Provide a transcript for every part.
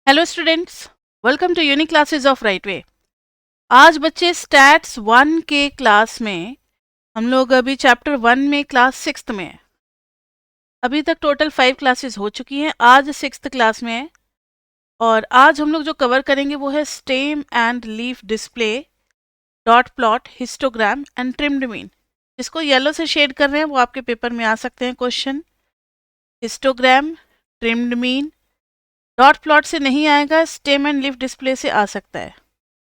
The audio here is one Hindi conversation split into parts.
Hello students, welcome to unique classes of right way. आज बच्चे स्टैट्स 1 के क्लास में हम लोग अभी चैप्टर 1 में क्लास 6th में है। अभी तक टोटल 5 क्लासेस हो चुकी हैं, आज 6th क्लास में है। और आज हम लोग जो कवर करेंगे वो है stem and leaf display, dot plot, histogram and trimmed mean. जिसको येलो से शेड कर रहे हैं वो आपके पेपर में आ सकते हैं question. Histogram, trimmed mean, dot plot से नहीं आएगा, स्टेम एंड लीफ डिस्प्ले से आ सकता है।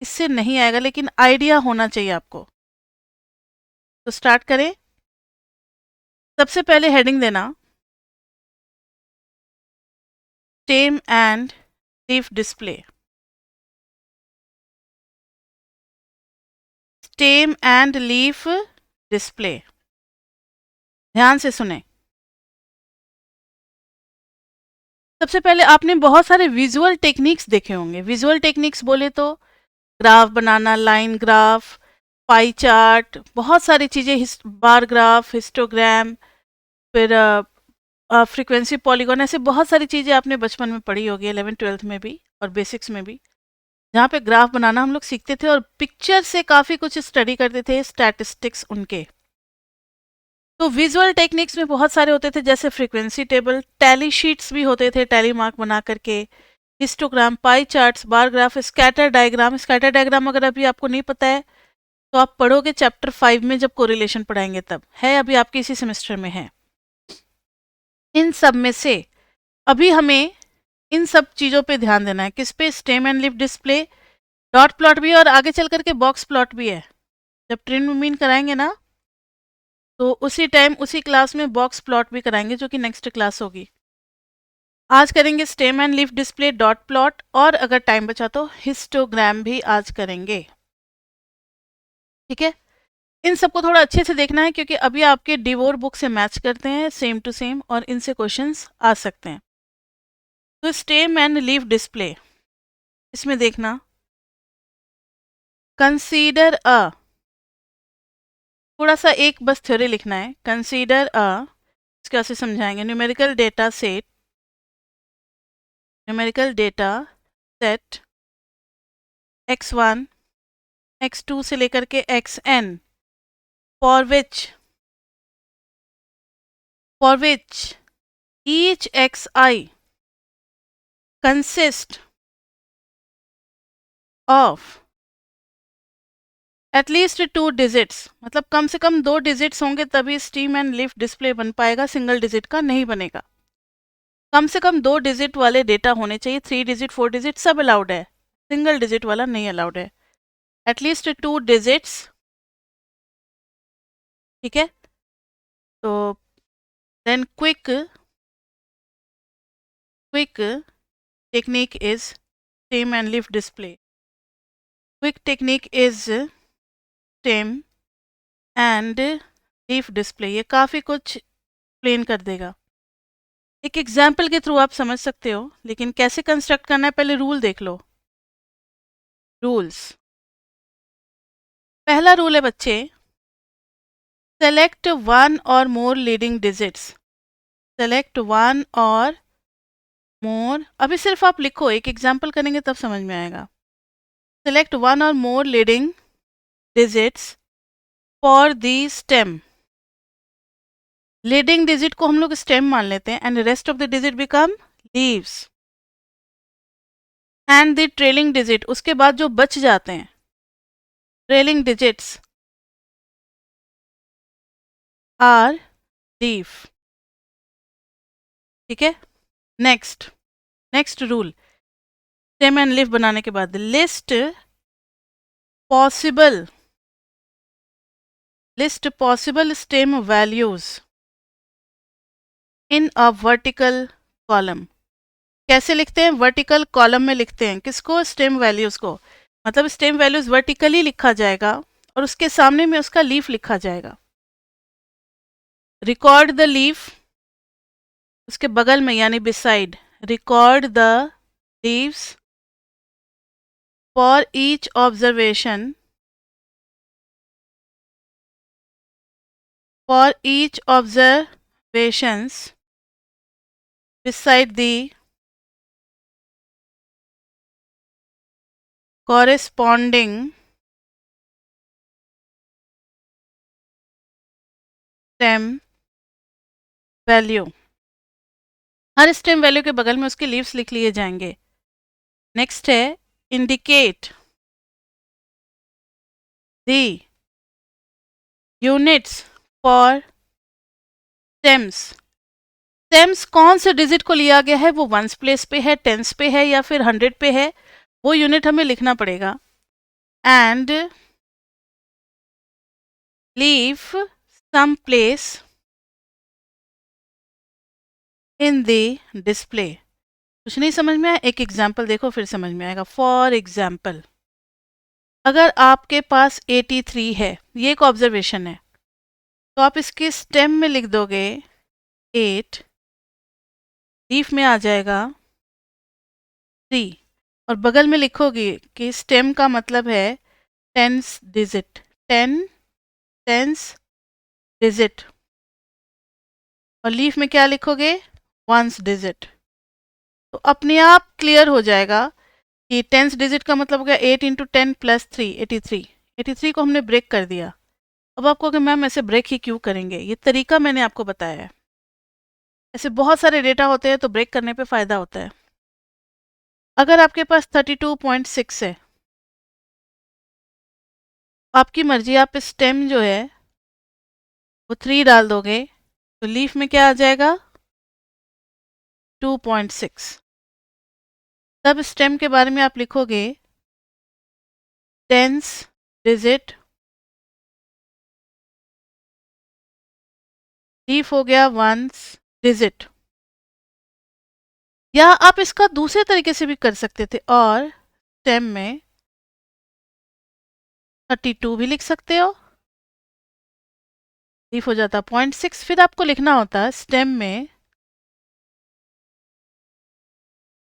इससे नहीं आएगा लेकिन आइडिया होना चाहिए आपको। तो स्टार्ट करें। सबसे पहले हेडिंग देना stem and leaf display. Stem and leaf display, ध्यान से सुने। सबसे पहले आपने बहुत सारे विजुअल टेक्निक्स देखे होंगे। विजुअल टेक्निक्स बोले तो ग्राफ बनाना, लाइन ग्राफ, पाई चार्ट, बहुत सारी चीज़ें, बार ग्राफ, हिस्टोग्राम, फिर फ्रीक्वेंसी पॉलीगॉन, ऐसे बहुत सारी चीज़ें आपने बचपन में पढ़ी होगी, 11th-12th में भी और बेसिक्स में भी, जहाँ पे ग्राफ बनाना हम लोग सीखते थे और पिक्चर से काफ़ी कुछ स्टडी करते थे, स्टैटिस्टिक्स उनके। तो विजुअल टेक्निक्स में बहुत सारे होते थे, जैसे फ्रीक्वेंसी टेबल, टैली शीट्स भी होते थे, टैली मार्क बना करके, histogram, pie charts, bar graph, scatter diagram. Scatter diagram अगर अभी आपको नहीं पता है तो आप पढ़ोगे चैप्टर 5 में, जब कोरिलेशन पढ़ाएंगे तब। है अभी आपके इसी सेमेस्टर में है। इन सब में से अभी हमें इन सब चीज़ों पे ध्यान देना है। किस पे? Stem and leaf display, dot plot भी है और आगे चल करके बॉक्स प्लॉट भी है। जब ट्रिम मीन कराएंगे ना तो उसी टाइम उसी क्लास में बॉक्स प्लॉट भी कराएंगे, जो कि नेक्स्ट क्लास होगी। आज करेंगे stem and leaf display, dot plot, और अगर टाइम बचा तो हिस्टोग्राम भी आज करेंगे। ठीक है, इन सबको थोड़ा अच्छे से देखना है क्योंकि अभी आपके डिवोर बुक से मैच करते हैं, सेम टू सेम, और इनसे क्वेश्चंस आ सकते हैं। तो स्टेम एंड लीफ डिस्प्ले, इसमें देखना, कंसीडर अ, थोड़ा सा एक बस थ्योरी लिखना है। कंसीडर अ, इसके कैसे समझाएंगे, numerical data set, numerical data set x1 x2 से लेकर के xn, for which each xi consist of at least 2 digits, मतलब कम से कम 2 डिजिट्स होंगे तभी स्टीम एंड लिफ्ट डिस्प्ले बन पाएगा, सिंगल डिजिट का नहीं बनेगा। कम से कम 2 डिजिट वाले डेटा होने चाहिए, 3 डिजिट 4 डिजिट सब अलाउड है, सिंगल डिजिट वाला नहीं अलाउड है। At least 2 digits. ठीक है, तो then quick technique is stem and lift display. Quick technique is stem and leaf display. ये काफ़ी कुछ एक्सप्लेन कर देगा। एक एग्जाम्पल के थ्रू आप समझ सकते हो, लेकिन कैसे कंस्ट्रक्ट करना है पहले रूल देख लो। रूल्स, पहला रूल है बच्चे, सेलेक्ट वन और more leading digits. Select one और मोर, अभी सिर्फ आप लिखो, एक एग्जाम्पल करेंगे तब समझ में आएगा। सेलेक्ट वन और more leading digits for the stem. Leading digit को हम लोग स्टेम मान लेते हैं, and rest of the digit become leaves. And the trailing digit, उसके बाद जो बच जाते हैं ट्रेलिंग डिजिट्स आर लीफ। ठीक है, next rule, stem and leaf बनाने के बाद list possible stem values in a vertical column. कैसे लिखते हैं? वर्टिकल कॉलम में लिखते हैं। किसको? स्टेम वैल्यूज को। मतलब स्टेम वैल्यूज वर्टिकली लिखा जाएगा और उसके सामने में उसका लीफ लिखा जाएगा। रिकॉर्ड द लीफ, उसके बगल में यानी beside, record the leaves for each observation, for each observations beside the corresponding stem value, her stem value के बगल में उसके लीव्स लिख लिए जाएंगे। नेक्स्ट है indicate the units for stems. Stems कौन से डिजिट को लिया गया है, वो वंस प्लेस पे है, टेंस पे है या फिर 100 पे है, वो यूनिट हमें लिखना पड़ेगा। And leave some place in the display. कुछ नहीं समझ में आया, एक एग्जाम्पल देखो फिर समझ में आएगा। फॉर एग्जाम्पल, अगर आपके पास 83 है, ये एक ऑब्जर्वेशन है, तो आप इसके स्टेम में लिख दोगे 8, लीफ में आ जाएगा 3, और बगल में लिखोगे कि स्टेम का मतलब है टेंस डिजिट, 10 टेंस डिजिट, और लीफ में क्या लिखोगे, वंस डिजिट। तो अपने आप क्लियर हो जाएगा कि टेंस डिजिट का मतलब हो गया 8 इंटू 10 प्लस 3, 83। 83 को हमने ब्रेक कर दिया। अब आप कहोगे मैम ऐसे ब्रेक ही क्यों करेंगे, ये तरीका मैंने आपको बताया है। ऐसे बहुत सारे डेटा होते हैं तो ब्रेक करने पे फ़ायदा होता है। अगर आपके पास 32.6 है, आपकी मर्जी, आप स्टेम जो है वो 3 डाल दोगे तो लीफ में क्या आ जाएगा 2.6। तब स्टेम के बारे में आप लिखोगे टेंस डिजिट, लीफ हो गया वंस डिजिट। या आप इसका दूसरे तरीके से भी कर सकते थे, और स्टेम में 32 भी लिख सकते हो, लीफ हो जाता 0.6। फिर आपको लिखना होता स्टेम में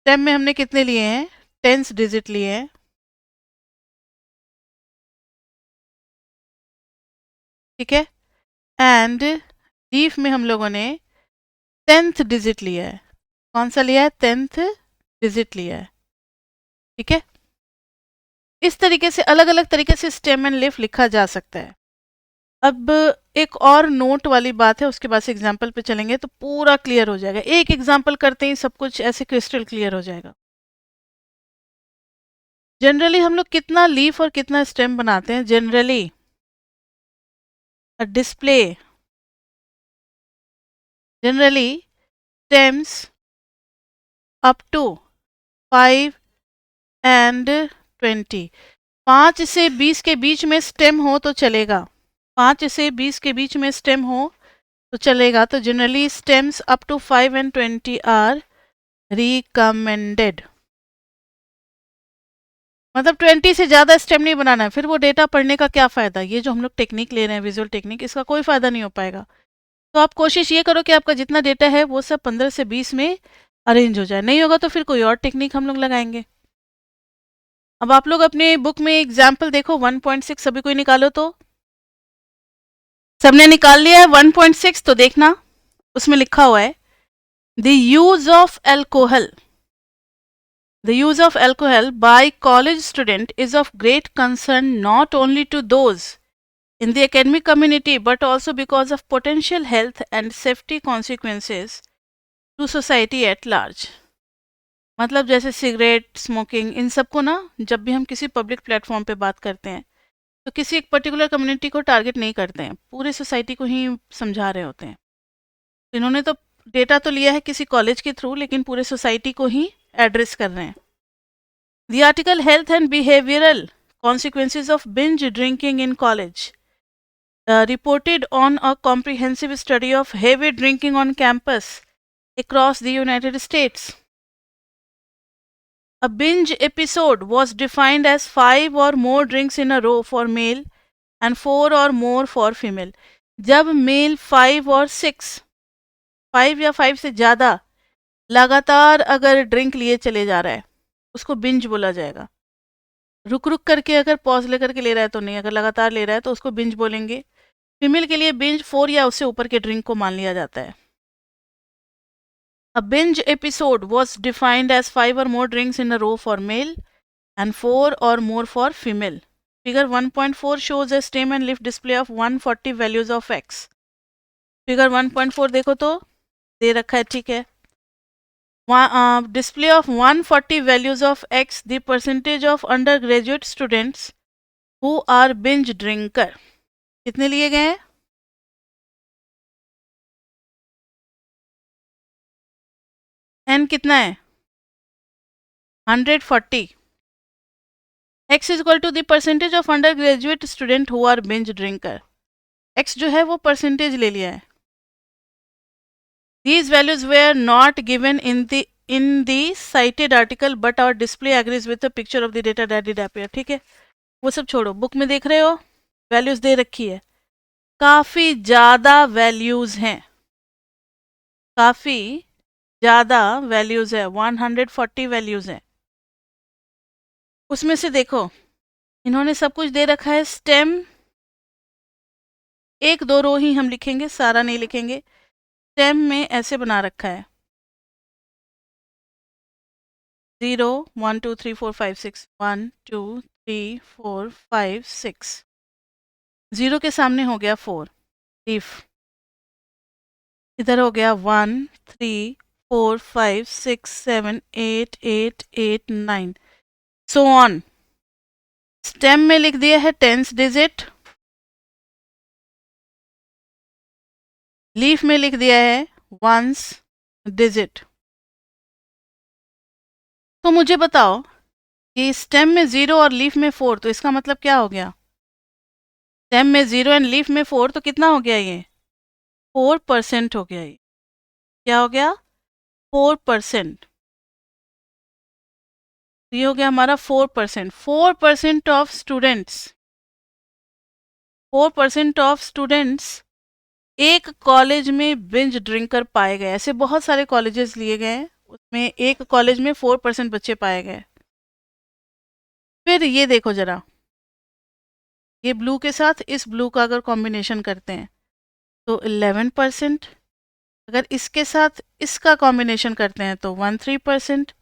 हमने कितने लिए हैं, टेंस डिजिट लिए हैं, ठीक है, एंड लीफ में हम लोगों ने 10th डिजिट लिया है। कौन सा लिया है, 10th डिजिट लिया है, ठीक है। इस तरीके से अलग अलग तरीके से स्टेम एंड लीफ लिखा जा सकता है। अब एक और नोट वाली बात है, उसके बाद से एग्जाम्पल पे चलेंगे तो पूरा क्लियर हो जाएगा। एक एग्जाम्पल करते ही सब कुछ ऐसे क्रिस्टल क्लियर हो जाएगा। जनरली हम लोग कितना लीफ और कितना स्टेम बनाते हैं, generally display generally stems up to 5 and 20। 5 से 20 के बीच में स्टेम हो तो चलेगा, 5 से 20 के बीच में स्टेम हो तो चलेगा। तो generally stems up to 5 and 20 are recommended. मतलब 20 से ज़्यादा स्टेम नहीं बनाना है, फिर वो डेटा पढ़ने का क्या फ़ायदा। ये जो हम लोग टेक्निक ले रहे हैं विजुअल टेक्निक, इसका कोई फ़ायदा नहीं हो पाएगा। तो आप कोशिश ये करो कि आपका जितना डेटा है वो सब 15 से 20 में अरेंज हो जाए। नहीं होगा तो फिर कोई और टेक्निक हम लोग लगाएंगे। अब आप लोग अपने बुक में एग्जाम्पल देखो, 1.6 सभी कोई निकालो तो। सबने निकाल लिया है 1.6, तो देखना उसमें लिखा हुआ है the use of alcohol. The use of alcohol by college student is of great concern not only to those in the academic community but also because of potential health and safety consequences to society at large। मतलब जैसे सिगरेट, स्मोकिंग, इन सब को ना जब भी हम किसी पब्लिक प्लेटफॉर्म पे बात करते हैं तो किसी एक पर्टिकुलर कम्युनिटी को टारगेट नहीं करते हैं, पूरे सोसाइटी को ही समझा रहे होते हैं। इन्होंने तो डेटा तो लिया है किसी कॉलेज के थ्रू, लेकिन पूरे सोसाइटी को ही एड्रेस कर रहे हैं। The article Health and Behavioral Consequences of Binge Drinking in College reported on a comprehensive study of heavy drinking on campus across the United States. A binge episode was defined as 5 or more drinks in a row for male and 4 or more for female. जब मेल 5 और 6, 5 या 5 से ज़्यादा लगातार अगर ड्रिंक लिए चले जा रहा है उसको बिंज बोला जाएगा। रुक रुक करके अगर पॉज लेकर के ले रहा है तो नहीं, अगर लगातार ले रहा है तो उसको बिंज बोलेंगे। फीमेल के लिए बिंज 4 या उससे ऊपर के ड्रिंक को मान लिया जाता है। A binge episode was defined as 5 or more drinks in a row for male and 4 or more for female. Figure 1.4 shows a stem and leaf display of 140 values of x. Figure 1.4 देखो तो दे रखा है, ठीक है. Display of 140 values of x, the percentage of undergraduate students who are binge drinker. कितने लिए गए हैं? n कितना है? 140. x is equal to the percentage of undergraduate student who are binge drinker. x जो है वो परसेंटेज ले लिया है. These values were not given in the cited article but our display agrees with the picture of the data that did appear. ठीक है, वो सब छोड़ो, बुक में देख रहे हो वैल्यूज दे रखी है. काफी ज्यादा वैल्यूज हैं, काफी ज्यादा वैल्यूज है, 140 वैल्यूज है. उसमें से देखो इन्होंने सब कुछ दे रखा है. स्टेम 1-2 रो ही हम लिखेंगे, सारा नहीं लिखेंगे. स्टेम में ऐसे बना रखा है 0 1 2 3 4 5 6 1 2 3 4 5 6. 0 के सामने हो गया 4 लीफ, इधर हो गया 1 3 4 5 6 7 8 8 8 9 सो ऑन. स्टेम में लिख दिया है टेंस डिजिट, लीफ में लिख दिया है वंस डिजिट. तो मुझे बताओ कि स्टेम में 0 और लीफ में 4, तो इसका मतलब क्या हो गया? स्टेम में 0 एंड लीफ में 4, तो कितना हो गया? ये 4% हो गया. ये क्या हो गया? 4%. ये हो गया हमारा 4%. 4% ऑफ स्टूडेंट्स, 4% ऑफ स्टूडेंट्स एक कॉलेज में बिंज ड्रिंकर पाए गए. ऐसे बहुत सारे कॉलेजेस लिए गए हैं, उसमें एक कॉलेज में 4% बच्चे पाए गए. फिर ये देखो जरा, ये ब्लू के साथ इस ब्लू का अगर कॉम्बिनेशन करते हैं तो 11%. अगर इसके साथ इसका कॉम्बिनेशन करते हैं तो 13%.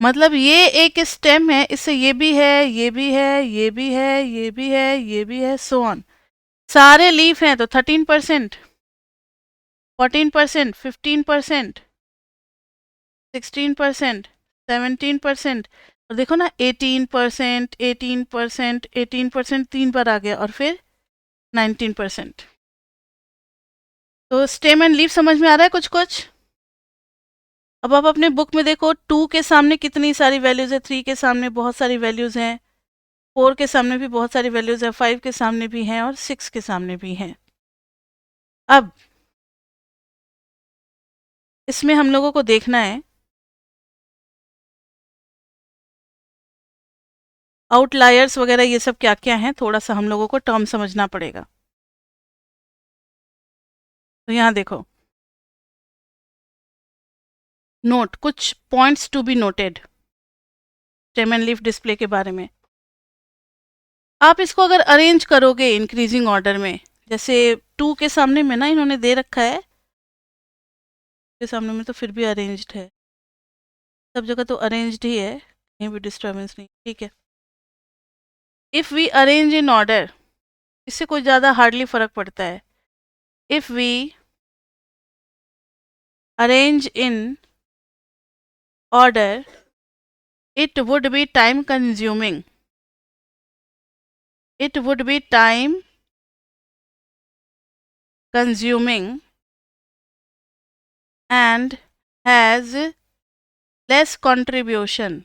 मतलब ये एक स्टेम है, इससे ये भी है, ये भी है, ये भी है, ये भी है, ये भी है, सो ऑन. सारे लीफ हैं तो 13%, 14%, 15%, 16%, 17%, और देखो ना 18%, 18%, 18% 3 बार आ गया, और फिर 19%. तो स्टेम एंड लीफ समझ में आ रहा है कुछ कुछ? अब आप अपने बुक में देखो 2 के सामने कितनी सारी वैल्यूज है, 3 के सामने बहुत सारी वैल्यूज हैं, 4 के सामने भी बहुत सारी वैल्यूज है, 5 के सामने भी हैं और 6 के सामने भी हैं. अब इसमें हम लोगों को देखना है आउटलायर्स वगैरह ये सब क्या क्या हैं, थोड़ा सा हम लोगों को टर्म समझना पड़ेगा. तो यहाँ देखो, नोट कुछ points to be noted stem and leaf display के बारे में. आप इसको अगर अरेंज करोगे इंक्रीजिंग ऑर्डर में, जैसे 2 के सामने में ना इन्होंने दे रखा है, के सामने में तो फिर भी अरेंज्ड है, सब जगह तो अरेंज्ड ही है, कहीं भी डिस्टर्बेंस नहीं, ठीक है. If we arrange in order, इससे कोई ज़्यादा हार्डली फ़र्क पड़ता है. If we arrange in order it would be time consuming, it would be time consuming and has less contribution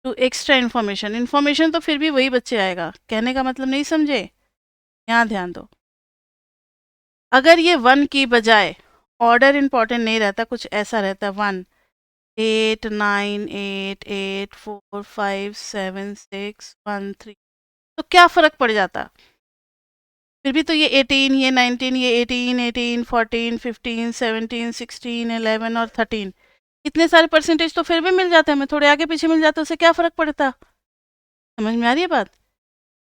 to extra information. information तो फिर भी वही बच्चे आएगा, कहने का मतलब नहीं समझे, यहाँ ध्यान दो. अगर ये 1 की बजाय ऑर्डर इंपॉर्टेंट नहीं रहता, कुछ ऐसा रहता 1 8 9 8 8 4 5 7 6 1 3, तो क्या फ़र्क पड़ जाता? फिर भी तो ये 18, ये 19, ये 18 18 14 15 17 16 11 और 13, इतने सारे परसेंटेज तो फिर भी मिल जाते हैं. हमें थोड़े आगे पीछे मिल जाते, उससे क्या फ़र्क पड़ता? समझ में आ रही है बात?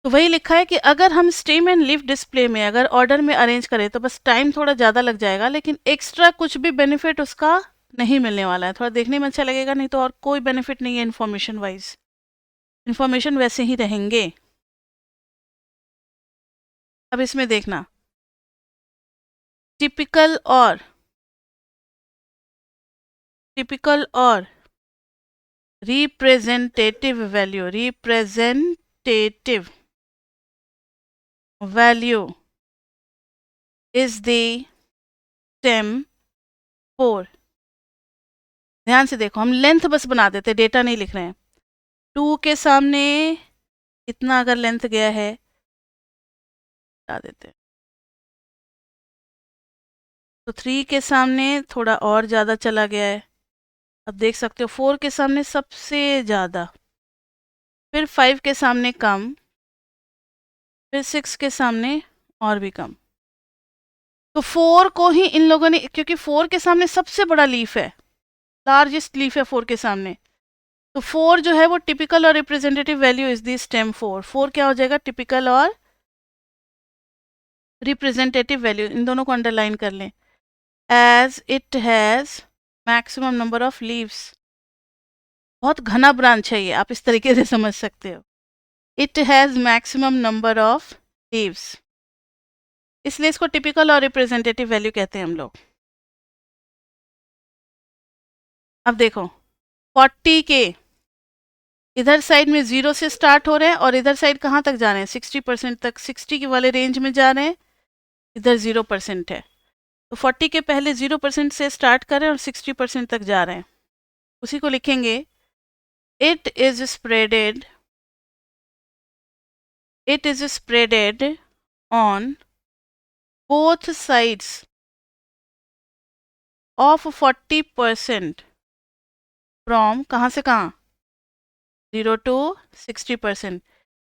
तो वही लिखा है कि अगर हम स्टेम एंड लीफ डिस्प्ले में अगर ऑर्डर में अरेंज करें तो बस टाइम थोड़ा ज़्यादा लग जाएगा, लेकिन एक्स्ट्रा कुछ भी बेनिफिट उसका नहीं मिलने वाला है, थोड़ा देखने में अच्छा लगेगा, नहीं तो और कोई बेनिफिट नहीं है इन्फॉर्मेशन वाइज, इन्फॉर्मेशन वैसे ही रहेंगे। अब इसमें देखना, टिपिकल और representative value is the stem 4। ध्यान से देखो, हम लेंथ बस बना देते, डेटा नहीं लिख रहे हैं। 2 के सामने इतना अगर लेंथ गया है, बता देते हैं, तो 3 के सामने थोड़ा और ज़्यादा चला गया है। अब देख सकते हो 4 के सामने सबसे ज़्यादा, फिर 5 के सामने कम, फिर 6 के सामने और भी कम। तो 4 को ही इन लोगों ने, क्योंकि 4 के सामने सबसे बड़ा लीफ है, लार्जेस्ट लीफ है 4 के सामने, तो 4 जो है वो टिपिकल और representative value is the stem 4। 4 क्या हो जाएगा, टिपिकल और रिप्रेजेंटेटिव वैल्यू, इन दोनों को अंडरलाइन कर लें। As it has maximum number of leaves, बहुत घना ब्रांच है ये, आप इस तरीके से समझ सकते हो। It has maximum number of leaves, इसलिए इसको टिपिकल और रिप्रेजेंटेटिव वैल्यू कहते हैं हम लोग। अब देखो 40 के इधर साइड में 0 से स्टार्ट हो रहे हैं और इधर साइड कहाँ तक जा रहे हैं, 60% तक, 60 के वाले रेंज में जा रहे हैं, इधर 0% है। तो 40 के पहले 0% से स्टार्ट करें और 60% तक जा रहे हैं, उसी को लिखेंगे it is spreaded on both sides of 40% from कहाँ से कहाँ, 0 to 60%।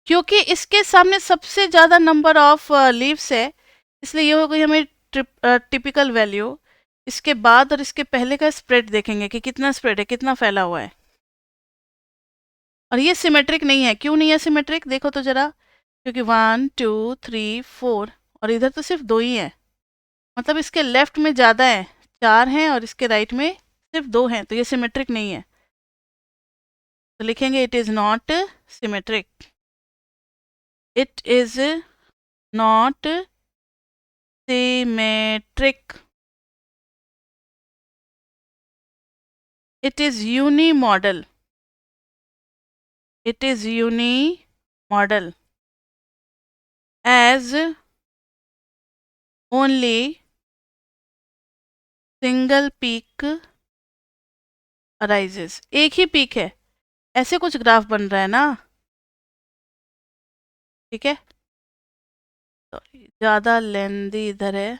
क्योंकि इसके सामने सबसे ज़्यादा नंबर ऑफ लीव्स है, इसलिए ये हो गई हमें टिपिकल वैल्यू। इसके बाद और इसके पहले का स्प्रेड देखेंगे कि कितना स्प्रेड है, कितना फैला हुआ है। और ये सिमेट्रिक नहीं है, क्यों नहीं है सिमेट्रिक, देखो तो ज़रा, क्योंकि 1 2 3 4 और इधर तो सिर्फ 2 ही है, मतलब इसके लेफ्ट में ज़्यादा है, 4 हैं, और इसके राइट में सिर्फ 2 हैं, तो ये सिमेट्रिक नहीं है। तो लिखेंगे it is not symmetric, it is not symmetric, it is unimodal, as only single peak arises। एक ही पीक है, ऐसे कुछ ग्राफ बन रहा है ना, ठीक है, तो ज़्यादा लेंदी इधर है,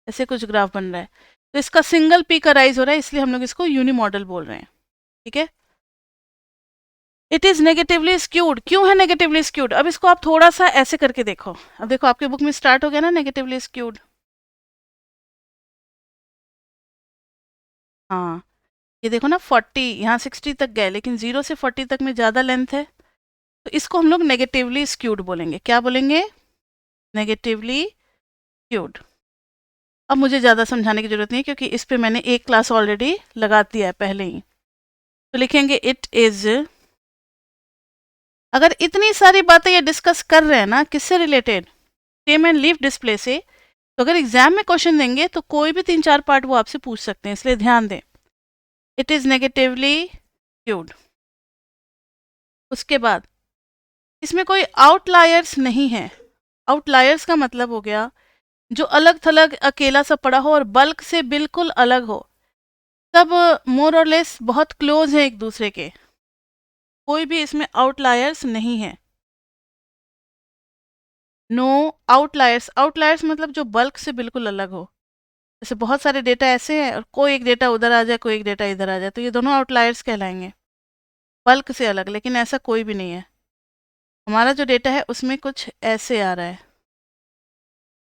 ऐसे कुछ ग्राफ बन रहा है, तो इसका सिंगल पीक अराइज हो रहा है, इसलिए हम लोग इसको यूनिमॉडल बोल रहे हैं, ठीक है। इट इज़ नेगेटिवली स्क्यूड, क्यों है नेगेटिवली स्क्यूड, अब इसको आप थोड़ा सा ऐसे करके देखो, अब देखो आपके बुक में स्टार्ट हो गया ना नेगेटिवली स्क्यूड, हाँ, ये देखो ना 40, यहाँ 60 तक गए, लेकिन 0 से 40 तक में ज़्यादा लेंथ है, तो इसको हम लोग नेगेटिवली स्क्यूड बोलेंगे। क्या बोलेंगे, नेगेटिवली स्क्यूड। अब मुझे ज़्यादा समझाने की ज़रूरत नहीं है, क्योंकि इस पे मैंने एक क्लास ऑलरेडी लगा दिया है पहले ही। तो लिखेंगे इट इज़, अगर इतनी सारी बातें ये डिस्कस कर रहे हैं ना, किससे related, stem and leaf display से, तो अगर एग्जाम में क्वेश्चन देंगे तो कोई भी 3-4 पार्ट वो आपसे पूछ सकते हैं, इसलिए ध्यान दें। It is negatively skewed. उसके बाद इसमें कोई आउटलायर्स नहीं है। आउटलायर्स का मतलब हो गया जो अलग थलग अकेला सा पड़ा हो और बल्क से बिल्कुल अलग हो, सब मोर और लेस बहुत क्लोज है एक दूसरे के, कोई भी इसमें आउटलायर्स नहीं है। नो आउटलायर्स, आउटलायर्स मतलब जो बल्क से बिल्कुल अलग हो, जैसे बहुत सारे डेटा ऐसे हैं और कोई एक डेटा उधर आ जाए, कोई एक डेटा इधर आ जाए, तो ये दोनों आउटलायर्स कहलाएंगे, बल्क से अलग। लेकिन ऐसा कोई भी नहीं है, हमारा जो डेटा है उसमें कुछ ऐसे आ रहा है,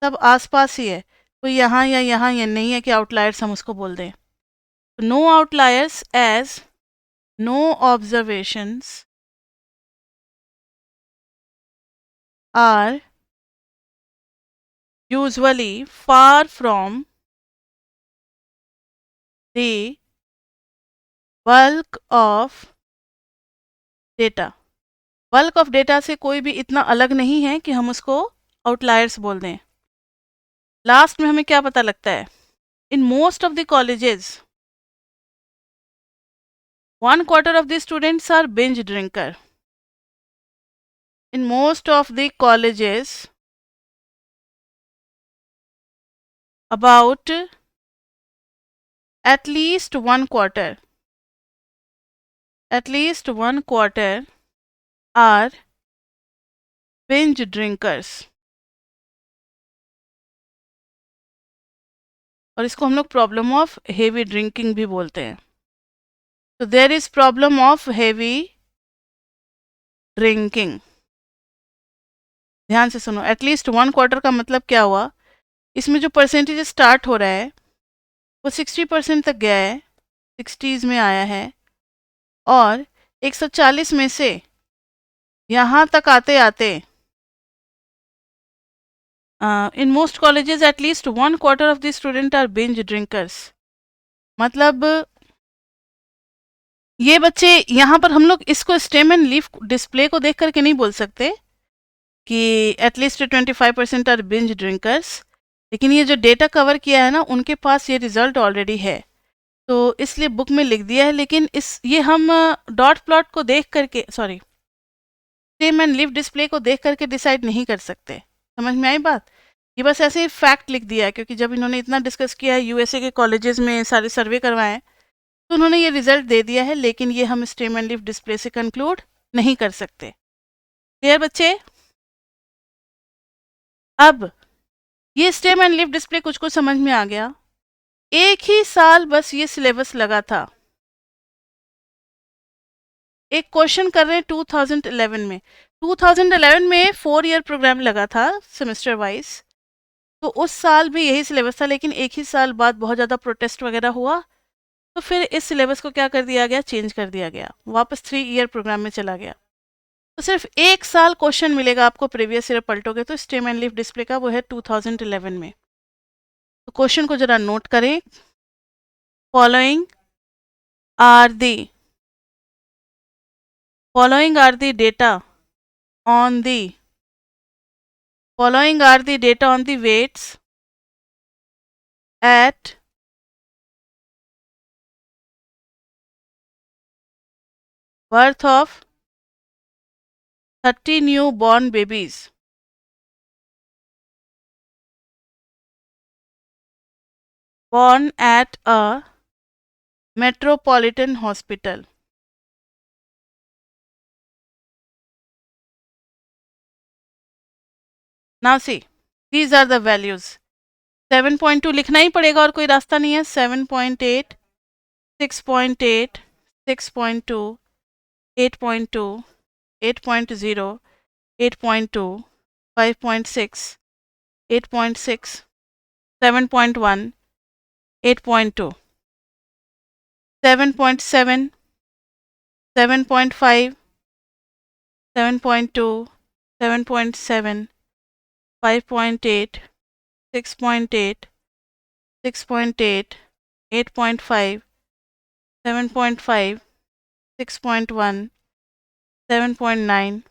सब आसपास ही है, कोई यहाँ या यहाँ, ये नहीं है कि आउटलायर्स हम उसको बोल दें। No outliers as no observations are usually far from the bulk of data। Bulk of data से कोई भी इतना अलग नहीं है कि हम उसको आउटलायर्स बोल दें। लास्ट में हमें क्या पता लगता है? In most of the colleges 1/4 of the students are binge drinker। In most of the colleges about at least 1/4 are binge drinkers। और इसको हम लोग प्रॉब्लम ऑफ हेवी ड्रिंकिंग भी बोलते हैं। तो there is problem of heavy drinking. ध्यान से सुनो, एटलीस्ट 1/4 का मतलब क्या हुआ? इसमें जो परसेंटेज स्टार्ट हो रहा है वो 60% तक गया है, 60s में आया है, और 140 में से यहाँ तक आते आते in most colleges at least 1/4 of the student are binge drinkers. मतलब ये बच्चे, यहाँ पर हम लोग इसको स्टेम एंड लीफ डिस्प्ले को देख करके नहीं बोल सकते कि एटलीस्ट 25% आर बिंज ड्रिंकर्स, लेकिन ये जो डेटा कवर किया है ना, उनके पास ये रिजल्ट ऑलरेडी है, तो इसलिए बुक में लिख दिया है। लेकिन ये हम डॉट प्लॉट को देख करके, sorry, stem and leaf display को देख करके डिसाइड नहीं कर सकते। समझ में आई बात? ये बस ऐसे ही फैक्ट लिख दिया है, क्योंकि जब इन्होंने इतना डिस्कस किया है, यूएसए के कॉलेजेस में सारे सर्वे करवाए, तो उन्होंने ये रिजल्ट दे दिया है, लेकिन ये हम स्टेम एंड लीफ डिस्प्ले से कंक्लूड नहीं कर सकते। क्लियर बच्चे? अब ये स्टेम एंड लीफ डिस्प्ले कुछ कुछ समझ में आ गया। एक ही साल बस ये सिलेबस लगा था। एक क्वेश्चन कर रहे हैं 2011 में। 2011 में 4 ईयर प्रोग्राम लगा था सेमेस्टर वाइज, तो उस साल भी यही सिलेबस था, लेकिन एक ही साल बाद बहुत ज़्यादा प्रोटेस्ट वगैरह हुआ, तो फिर इस सिलेबस को क्या कर दिया गया? चेंज कर दिया गया, वापस 3 ईयर प्रोग्राम में चला गया। तो सिर्फ एक साल क्वेश्चन मिलेगा आपको, प्रीवियस ईयर पलटोगे तो स्टेम एंड लीफ डिस्प्ले का, वो है 2011 में। तो क्वेश्चन को जरा नोट करें। Following are the data on the weights at birth of 30 newborn babies born at a metropolitan hospital। Now see, these are the values। 7.2 लिखना ही पड़ेगा, और कोई रास्ता नहीं है। 7.8, 6.8, 6.2, 8.2, 8.0, 8.2, 5.6, 8.6, 7.1, 8.2, 7.7, 7.5, 7.2, 7.7, 5.8, 6.8, 6.8, 8.5, 7.5, 6.1, 7.9,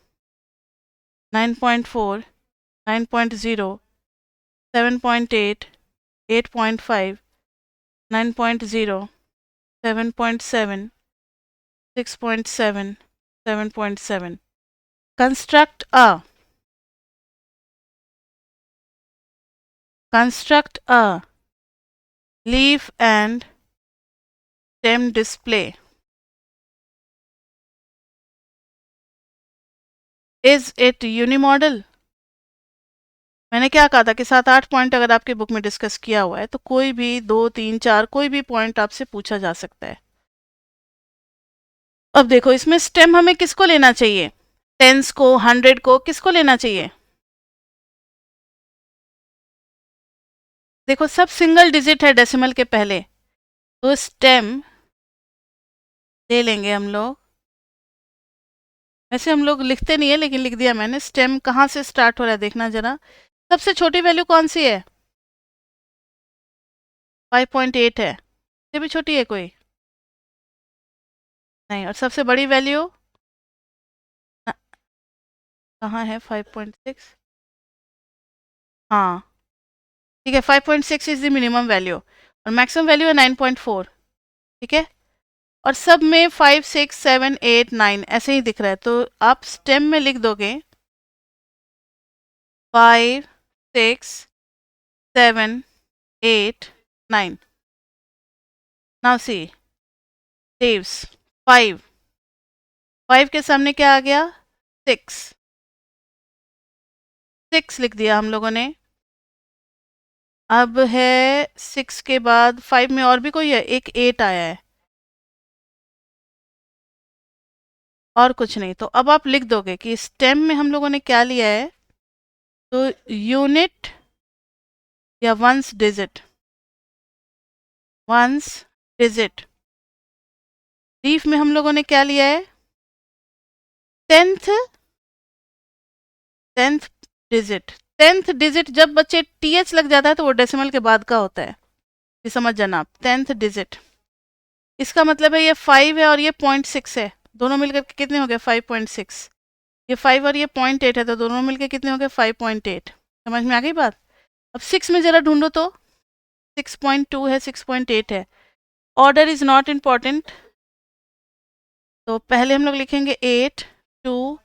9.4, 9.0, 7.8, 8.5, 9.0, 7.7, 6.7, 7.7। Construct a leaf and stem display। Is it unimodal? मैंने क्या कहा था कि 7-8 पॉइंट अगर आपके बुक में डिस्कस किया हुआ है, तो कोई भी 2, 3, 4 कोई भी पॉइंट आपसे पूछा जा सकता है। अब देखो, इसमें स्टेम हमें किसको लेना चाहिए? 10s को, 100 को, किसको लेना चाहिए? देखो, सब सिंगल डिजिट है डेसिमल के पहले, तो स्टेम ले लेंगे हम लोग। वैसे हम लोग लिखते नहीं है, लेकिन लिख दिया मैंने। स्टेम कहाँ से स्टार्ट हो रहा है देखना जरा। सबसे छोटी वैल्यू कौन सी है? 5.8 है। ये भी छोटी है कोई? नहीं। और सबसे बड़ी वैल्यू कहाँ है? 5.6। हाँ ठीक है, 5.6 इज द मिनिमम वैल्यू और मैक्सिमम वैल्यू है 9.4। ठीक है, और सब में 5 6 7 8 9 ऐसे ही दिख रहा है, तो आप स्टेम में लिख दोगे 5 6 7 8 9। Now see leaves 5। 5 के सामने क्या आ गया? 6। 6 लिख दिया हम लोगों ने। अब है 6 के बाद 5 में और भी कोई है? एक 8 आया है और कुछ नहीं। तो अब आप लिख दोगे कि स्टेम में हम लोगों ने क्या लिया है, तो यूनिट या ones digit. Ones digit. Leaf में हम लोगों ने क्या लिया है? Tenth. Tenth digit. Tenth digit जब बच्चे टीएच लग जाता है तो वो डेसिमल के बाद का होता है, ये समझ जाना आप। टेंथ डिजिट इसका मतलब है ये 5 है और ये 0.6 है, दोनों मिलकर के कितने हो गए? 5.6। ये 5 और ये 0.8 है, तो दोनों मिलकर कितने हो गए? 5.8। समझ में आ गई बात? अब 6 में जरा ढूंढो तो। 6.2 है, 6.8 है। ऑर्डर इज नॉट इम्पॉर्टेंट, तो पहले हम लोग लिखेंगे 8 2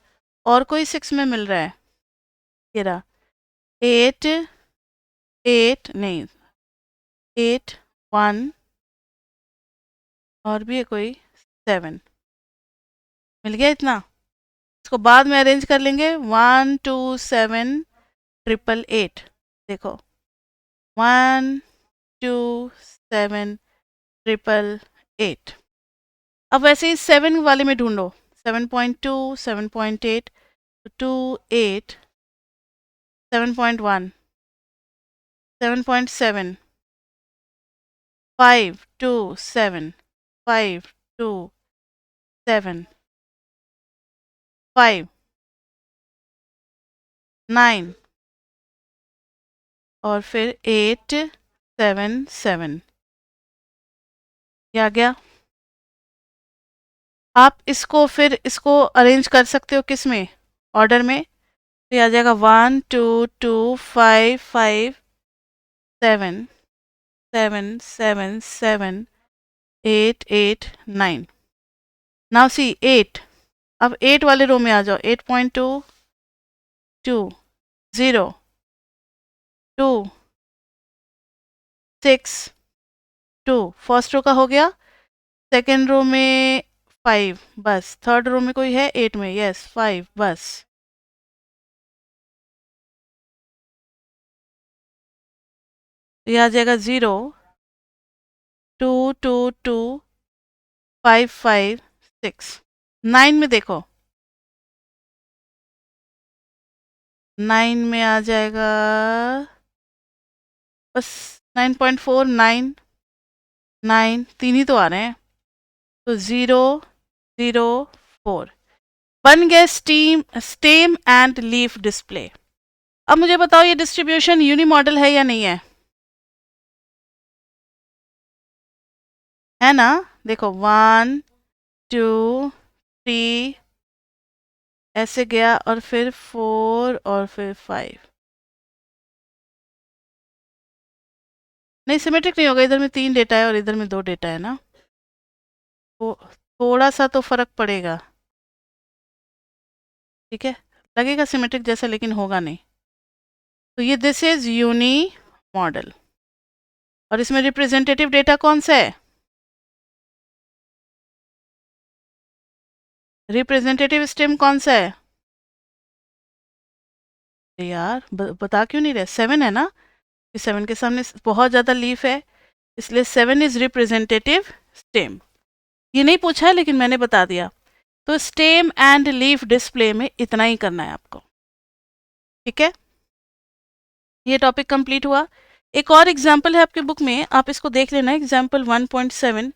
और कोई 6 में मिल रहा है, ये रहा 8 8 नहीं 8 1 और भी है कोई 7। मिल गया इतना। इसको बाद में अरेंज कर लेंगे 1 2 7 ट्रिपल 8। देखो 1 2 7 ट्रिपल 8। अब वैसे ही 7 वाले में ढूंढो 7.2 7.8 2 8 7.1 7.7 5 2 7 5 2 7 5 9 और फिर 8 7 7। ये आ गया। आप इसको फिर इसको अरेंज कर सकते हो किस में? ऑर्डर में। तो ये आ जाएगा 1 2 2 5 5 7 7 7 7 8 8 9। Now see 8। अब 8 वाले रो में आ जाओ। 8.2 2 0 2 6 2। फर्स्ट रो का हो गया। सेकेंड रो में 5 बस। थर्ड रो में कोई है? 8 में, यस 5 बस। ये आ जाएगा 0 2 2 2 5 5 6। 9 में देखो, 9 में आ जाएगा बस 9.4 9 9 तीन ही तो आ रहे हैं, तो 0 0 4 बन गए steam stem and leaf display. अब मुझे बताओ ये डिस्ट्रीब्यूशन यूनी मॉडल है या नहीं है ना? देखो 1 2 3 ऐसे गया और फिर 4 और फिर 5। नहीं सिमेट्रिक नहीं होगा, इधर में 3 डेटा है और इधर में 2 डेटा है ना, तो थोड़ा सा तो फर्क पड़ेगा। ठीक है, लगेगा सिमेट्रिक जैसा लेकिन होगा नहीं। तो ये दिस इज यूनी मॉडल और इसमें रिप्रेजेंटेटिव डेटा कौन सा है? रिप्रेजेंटेटिव स्टेम कौन सा है? यार बता क्यों नहीं रहे? 7 है ना, 7 के सामने बहुत ज़्यादा लीफ है, इसलिए 7 इज रिप्रेजेंटेटिव स्टेम। ये नहीं पूछा है लेकिन मैंने बता दिया। तो स्टेम एंड लीफ डिस्प्ले में इतना ही करना है आपको। ठीक है, ये टॉपिक कंप्लीट हुआ। एक और एग्जाम्पल है आपके बुक में, आप इसको देख लेना। एग्जाम्पल 1.7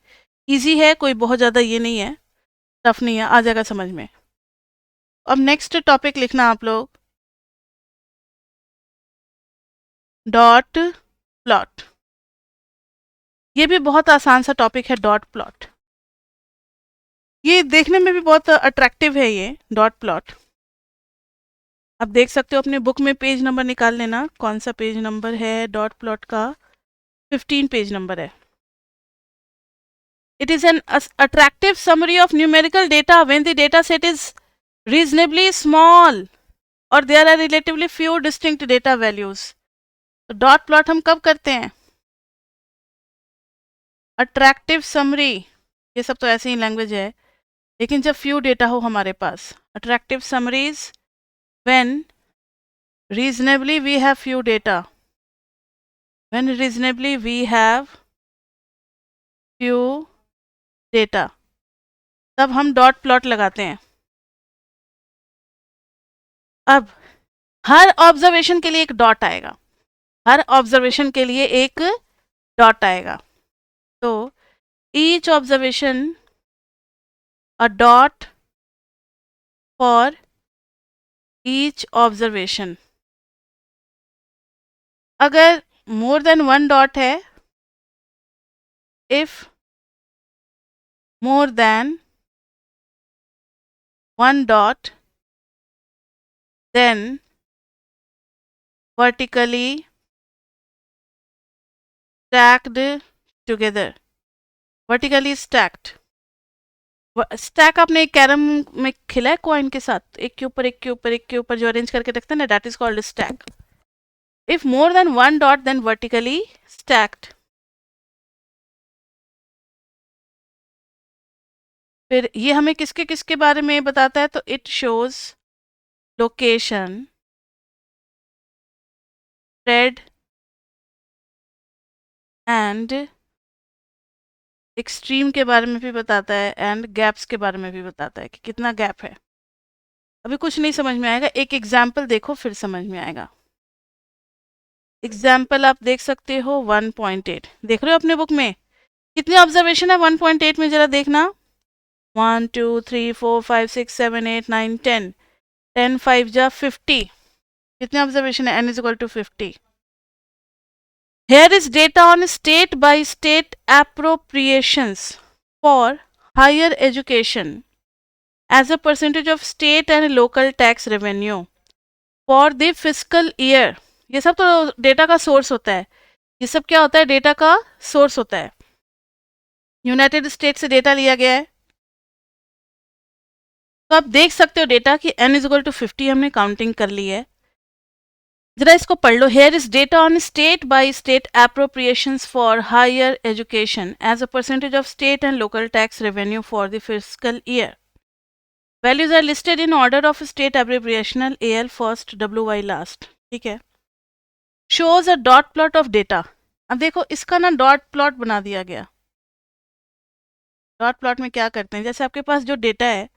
ईजी है, कोई बहुत ज़्यादा ये नहीं है, टफ नहीं है, आ जाएगा समझ में। अब नेक्स्ट टॉपिक लिखना आप लोग, डॉट प्लॉट। ये भी बहुत आसान सा टॉपिक है, डॉट प्लॉट। ये देखने में भी बहुत अट्रैक्टिव है, ये डॉट प्लॉट। आप देख सकते हो अपने बुक में, पेज नंबर निकाल लेना, कौन सा पेज नंबर है डॉट प्लॉट का। 15 पेज नंबर है। It is an attractive summary of numerical data when the data set is reasonably small or there are relatively few distinct data values. तो डॉट प्लॉट हम कब करते हैं? अट्रैक्टिव समरी, ये सब तो ऐसे ही लैंग्वेज है, लेकिन जब फ्यू डेटा हो हमारे पास। Attractive summaries when reasonably we have few data, when reasonably we have few data, तब हम डॉट प्लॉट लगाते हैं। अब हर ऑब्जर्वेशन के लिए एक डॉट आएगा, हर ऑब्जर्वेशन के लिए एक डॉट आएगा। तो each observation a dot for each observation. अगर मोर देन वन डॉट है, if more than one dot, then vertically stacked together, vertically stacked। Stack आपने एक कैरम में खेला है कॉइन के साथ, एक के ऊपर एक के ऊपर एक के ऊपर जो अरेंज करके रखते हैं ना, that is called stack. If more than one dot then vertically stacked. फिर ये हमें किसके किसके बारे में बताता है? तो it shows location, spread and extreme के बारे में भी बताता है, एंड गैप्स के बारे में भी बताता है कि कितना गैप है। अभी कुछ नहीं समझ में आएगा, एक एग्जाम्पल देखो फिर समझ में आएगा। एग्जाम्पल आप देख सकते हो 1.8, देख रहे हो अपने बुक में कितनी ऑब्जर्वेशन है 1.8 में, जरा देखना। 1 2 3 4 5 6 7 8 9 10, 10 5 जा 50। कितने ऑब्जर्वेशन है? n is equal to 50। Here is data on state by state appropriations for higher education as a percentage of state and local tax revenue for the fiscal year। ये सब तो डेटा का सोर्स होता है, ये सब क्या होता है? डेटा का सोर्स होता है। यूनाइटेड स्टेट से डेटा लिया गया है, तो आप देख सकते हो डेटा कि n इज इक्वल टू 50 हमने काउंटिंग कर ली है। जरा इसको पढ़ लो। Here is data on state by state appropriations for higher education as a percentage of state and local tax revenue for the fiscal year. Values are listed in order of state abbreviations, AL first, WY last. ठीक है। Shows a dot plot of data. अब देखो इसका ना डॉट प्लॉट बना दिया गया। डॉट प्लॉट में क्या करते हैं, जैसे आपके पास जो डेटा है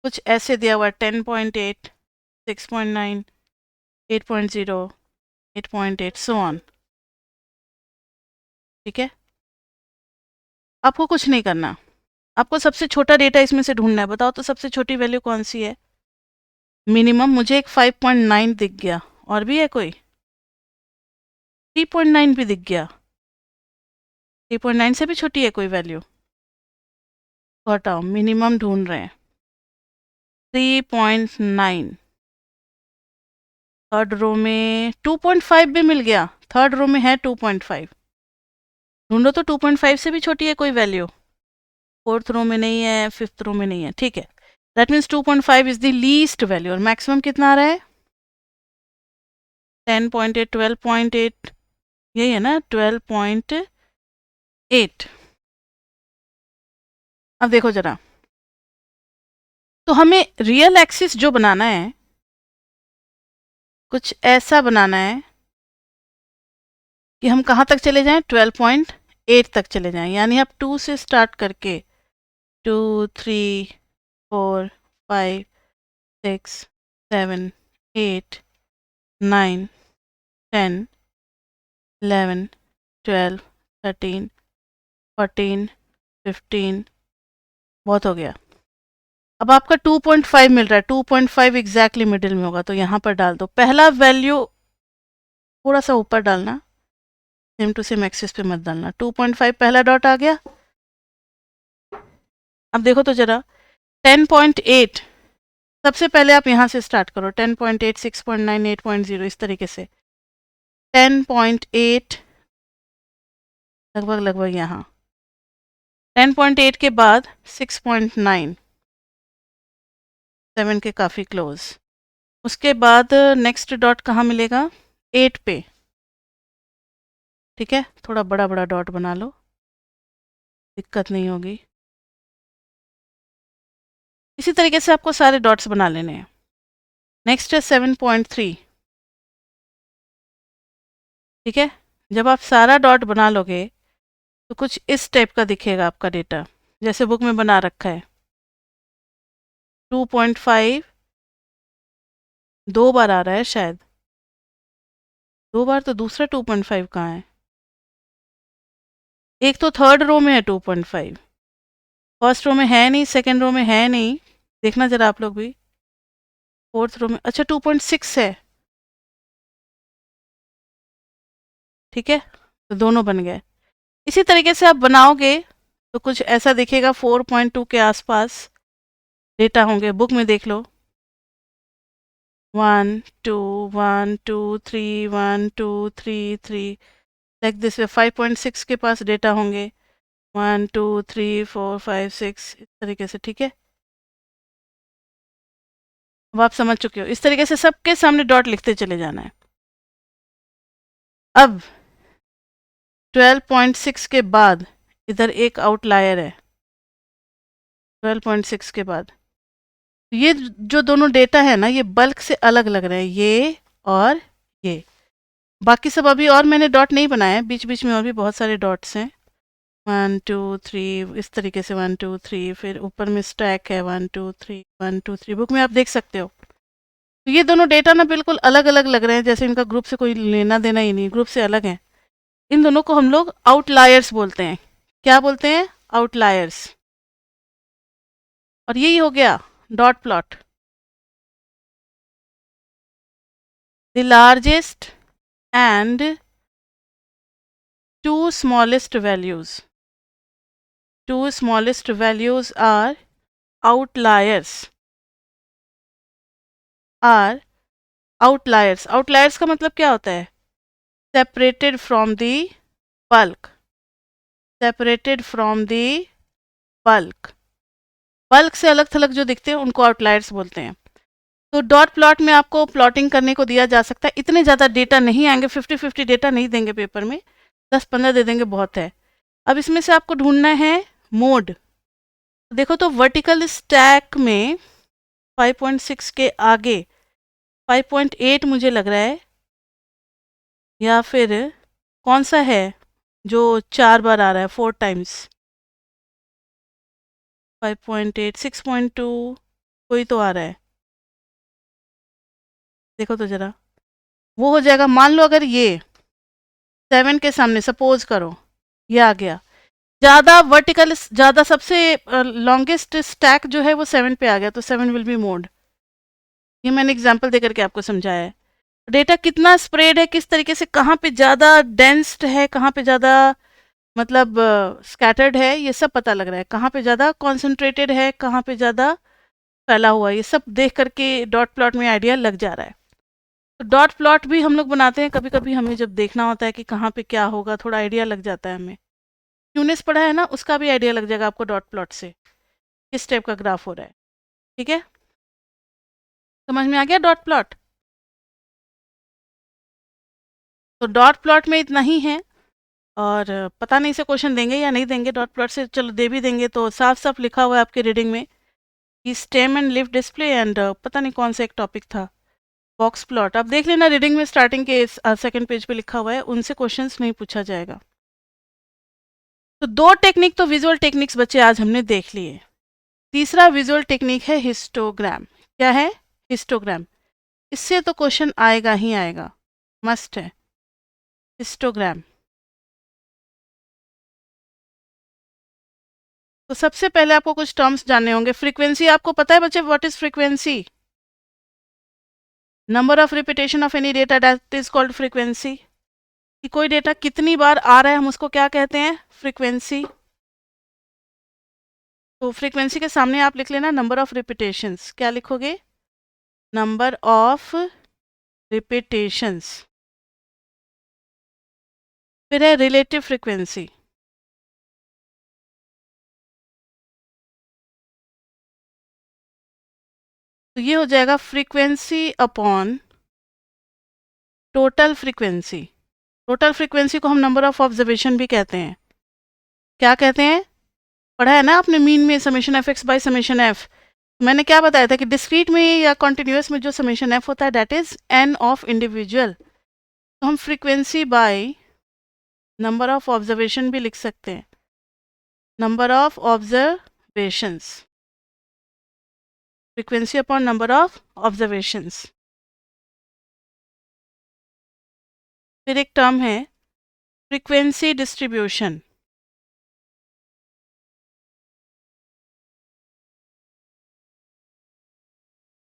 कुछ ऐसे दिया हुआ है, 10.8, 6.9, 8.0, 8.8 सो ऑन। ठीक है। आपको कुछ नहीं करना, आपको सबसे छोटा डेटा इसमें से ढूंढना है। बताओ तो सबसे छोटी वैल्यू कौन सी है? मिनिमम मुझे एक 5.9 दिख गया, और भी है कोई? 3.9 भी दिख गया। 3.9 से भी छोटी है कोई वैल्यू? हटाओ, मिनिमम ढूंढ रहे हैं। 3.9। थर्ड रो में 2.5 भी मिल गया, थर्ड रो में है 2.5। ढूंढो तो 2.5 से भी छोटी है कोई वैल्यू? फोर्थ रो में नहीं है, फिफ्थ रो में नहीं है। ठीक है, that means 2.5 is the least value. और मैक्सिमम कितना आ रहा है? 10.8, 12.8, यही है ना, 12.8। अब देखो जरा, तो हमें रियल एक्सिस जो बनाना है, कुछ ऐसा बनाना है कि हम कहाँ तक चले जाएं? 12.8 तक चले जाएं। यानी आप 2 से स्टार्ट करके 2 3 4 5 6 7 8 9 10 11 12 13 14 15, बहुत हो गया। अब आपका 2.5 मिल रहा है, 2.5 एग्जैक्टली मिडिल में होगा, तो यहाँ पर डाल दो। पहला वैल्यू थोड़ा सा ऊपर डालना, सेम टू सेम एक्सिस पे मत डालना। 2.5 पहला डॉट आ गया। अब देखो तो जरा 10.8 सबसे पहले आप यहाँ से स्टार्ट करो। 10.8, 6.9, 8.0 इस तरीके से। 10.8 लगभग लगभग यहाँ। 10.8 के बाद 6.9, 7 के काफ़ी क्लोज। उसके बाद नेक्स्ट डॉट कहाँ मिलेगा? 8 पे। ठीक है, थोड़ा बड़ा बड़ा डॉट बना लो, दिक्कत नहीं होगी। इसी तरीके से आपको सारे डॉट्स बना लेने हैं। नेक्स्ट है 7.3। ठीक है, जब आप सारा डॉट बना लोगे तो कुछ इस टाइप का दिखेगा आपका डेटा, जैसे बुक में बना रखा है। 2.5 दो बार आ रहा है शायद, दो बार तो दूसरा 2.5 कहाँ है? एक तो थर्ड रो में है 2.5, फर्स्ट रो में है नहीं, सेकंड रो में है नहीं, देखना जरा आप लोग भी। फोर्थ रो में अच्छा 2.6 है। ठीक है, तो दोनों बन गए। इसी तरीके से आप बनाओगे तो कुछ ऐसा दिखेगा। 4.2 के आसपास डेटा होंगे, बुक में देख लो। 1 2 1 2 3 1 2 3 3 लाइक दिस वे। 5.6 के पास डेटा होंगे। 1 2 3 4 5 6 इस तरीके से। ठीक है, अब आप समझ चुके हो। इस तरीके से सबके सामने डॉट लिखते चले जाना है। अब 12.6 के बाद इधर एक आउटलायर है। 12.6 के बाद ये जो दोनों डेटा है ना, ये बल्क से अलग लग रहे हैं, ये और ये। बाकी सब अभी और मैंने डॉट नहीं बनाया, बीच बीच में और भी बहुत सारे डॉट्स हैं। 1 2 3 इस तरीके से 1 2 3, फिर ऊपर में स्टैक है 1 2 3 1 2 3, बुक में आप देख सकते हो। तो ये दोनों डेटा ना बिल्कुल अलग अलग लग रहे हैं, जैसे इनका ग्रुप से कोई लेना देना ही नहीं, ग्रुप से अलग है। इन दोनों को हम लोग आउटलायर्स बोलते हैं। क्या बोलते हैं? आउटलायर्स। और यही हो गया dot plot. The largest and two smallest values are outliers outliers का मतलब क्या होता है? separated from the bulk bulk से अलग थलग जो दिखते हैं उनको आउटलायर्स बोलते हैं। तो डॉट प्लॉट में आपको प्लॉटिंग करने को दिया जा सकता है। इतने ज़्यादा डेटा नहीं आएंगे, 50-50 डेटा नहीं देंगे पेपर में, 10-15 दे देंगे बहुत है। अब इसमें से आपको ढूंढना है मोड। देखो तो वर्टिकल स्टैक में 5.6 के आगे 5.8 मुझे लग रहा है, या फिर कौन सा है जो 4 बार आ रहा है, 4 टाइम्स। 5.8, 6.2 कोई तो आ रहा है, देखो तो जरा। वो हो जाएगा, मान लो अगर ये 7 के सामने सपोज करो ये आ गया, ज़्यादा वर्टिकल, ज़्यादा सबसे लॉन्गेस्ट स्टैक जो है वो 7 पे आ गया, तो 7 विल बी मोड। ये मैंने एग्जांपल देकर के आपको समझाया है। डेटा कितना स्प्रेड है, किस तरीके से, कहाँ पे ज़्यादा डेंस्ड है, कहाँ पे ज़्यादा मतलब स्कैटर्ड है, ये सब पता लग रहा है। कहाँ पे ज़्यादा कॉन्सेंट्रेटेड है, कहाँ पे ज़्यादा फैला हुआ है, ये सब देख करके डॉट प्लॉट में आइडिया लग जा रहा है। तो डॉट प्लॉट भी हम लोग बनाते हैं कभी कभी, हमें जब देखना होता है कि कहाँ पे क्या होगा, थोड़ा आइडिया लग जाता है हमें। क्यूनेस पढ़ा है ना, उसका भी आइडिया लग जाएगा आपको डॉट प्लॉट से, किस टाइप का ग्राफ हो रहा है। ठीक है, समझ में आ गया डॉट प्लॉट? तो डॉट प्लॉट में इतना ही है, और पता नहीं से क्वेश्चन देंगे या नहीं देंगे डॉट प्लॉट से। चलो दे भी देंगे तो साफ साफ लिखा हुआ है आपके रीडिंग में कि stem and leaf display and पता नहीं कौन सा एक टॉपिक था, बॉक्स प्लॉट। आप देख लेना रीडिंग में, स्टार्टिंग के सेकंड पेज पे लिखा हुआ है, उनसे क्वेश्चंस नहीं पूछा जाएगा। तो दो टेक्निक तो विजुअल टेक्निक्स बच्चे आज हमने देख लिए। तीसरा विजुअल टेक्निक है हिस्टोग्राम। क्या है? हिस्टोग्राम। इससे तो क्वेश्चन आएगा ही आएगा, मस्ट है हिस्टोग्राम। तो सबसे पहले आपको कुछ टर्म्स जानने होंगे। फ्रीक्वेंसी आपको पता है बच्चे, what is frequency? Number of repetition of any data, that is called frequency. कि कोई डेटा कितनी बार आ रहा है, हम उसको क्या कहते हैं, फ्रीक्वेंसी। तो फ्रीक्वेंसी के सामने आप लिख लेना नंबर ऑफ रिपीटेशंस। क्या लिखोगे, नंबर ऑफ रिपीटेशंस। फिर है रिलेटिव फ्रीक्वेंसी। तो ये हो जाएगा frequency upon total frequency. Total frequency को हम नंबर ऑफ ऑब्जर्वेशन भी कहते हैं। क्या कहते हैं, पढ़ा है ना आपने मीन में summation F x by summation F. मैंने क्या बताया था कि डिस्क्रीट में या कॉन्टिन्यूस में जो समेशन एफ होता है that is an of individual. तो हम frequency by number of observation भी लिख सकते हैं, number of observations, frequency upon number of observations. फिर एक टर्म है फ्रीक्वेंसी डिस्ट्रीब्यूशन।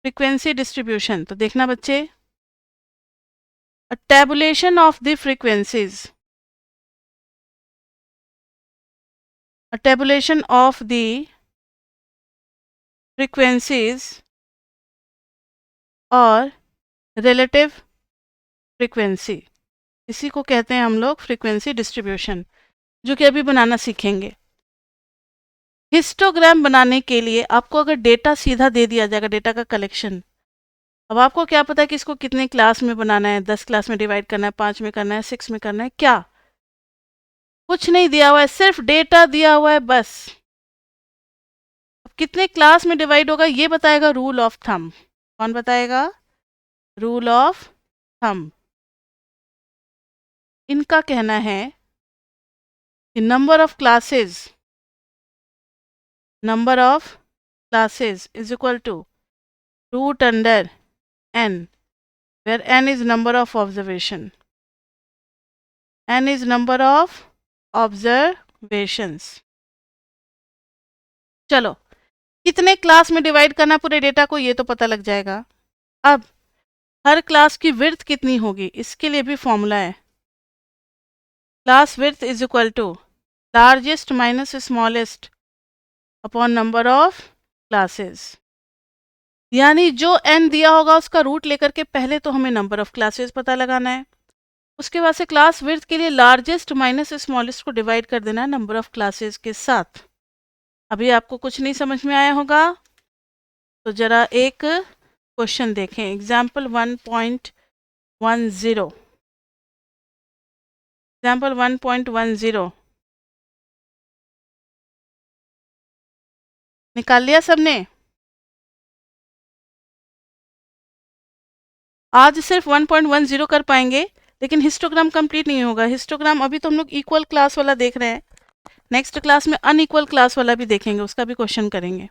फ्रीक्वेंसी डिस्ट्रीब्यूशन तो देखना बच्चे, a tabulation of the frequencies, a tabulation of the frequencies और relative frequency, इसी को कहते हैं हम लोग फ्रीक्वेंसी डिस्ट्रीब्यूशन, जो कि अभी बनाना सीखेंगे। हिस्टोग्राम बनाने के लिए आपको अगर डेटा सीधा दे दिया जाएगा, डेटा का कलेक्शन, अब आपको क्या पता है कि इसको कितने क्लास में बनाना है, 10 क्लास में डिवाइड करना है, 5 में करना है, 6 में करना है, क्या कुछ नहीं दिया हुआ है, सिर्फ डेटा दिया हुआ है बस। अब कितने क्लास में डिवाइड होगा ये बताएगा रूल ऑफ थंब। कौन बताएगा, रूल ऑफ थंब। इनका कहना है कि number of classes is equal to root under n, where n is number of observation, n is number of observations। चलो, कितने क्लास में डिवाइड करना पूरे डेटा को ये तो पता लग जाएगा। अब हर क्लास की विड्थ कितनी होगी इसके लिए भी फॉर्मूला है, class width is equal to largest minus smallest upon number of classes. यानी जो n दिया होगा उसका रूट लेकर के पहले तो हमें नंबर ऑफ क्लासेस पता लगाना है, उसके बाद से क्लास विड्थ के लिए लार्जेस्ट माइनस स्मॉलेस्ट को डिवाइड कर देना है नंबर ऑफ क्लासेस के साथ। अभी आपको कुछ नहीं समझ में आया होगा तो जरा एक क्वेश्चन देखें, एग्जाम्पल 1.10, एग्जाम्पल 1.10 निकाल लिया सबने। आज सिर्फ 1.10 कर पाएंगे, लेकिन हिस्टोग्राम कंप्लीट नहीं होगा। हिस्टोग्राम अभी तो हम लोग इक्वल क्लास वाला देख रहे हैं, नेक्स्ट क्लास में अनइक्वल क्लास वाला भी देखेंगे, उसका भी क्वेश्चन करेंगे।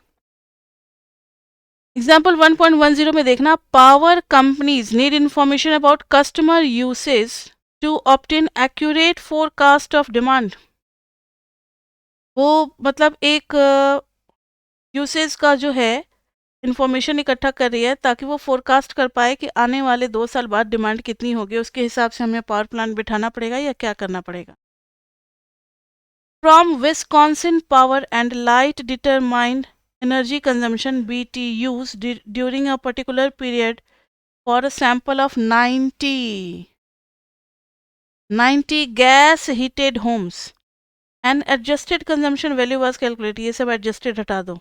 एग्जाम्पल 1.10 में देखना, power companies need information about customer usage to obtain accurate forecast of demand. वो मतलब एक यूसेज का जो है इंफॉर्मेशन इकट्ठा कर रही है ताकि वो फोरकास्ट कर पाए कि आने वाले 2 साल बाद डिमांड कितनी होगी, उसके हिसाब से हमें पावर प्लांट बिठाना पड़ेगा या क्या करना पड़ेगा। From Wisconsin power and light determined energy consumption BTUs during a particular period for a sample of 90 gas heated homes and adjusted consumption value was calculated। ये सब adjusted हटा दो।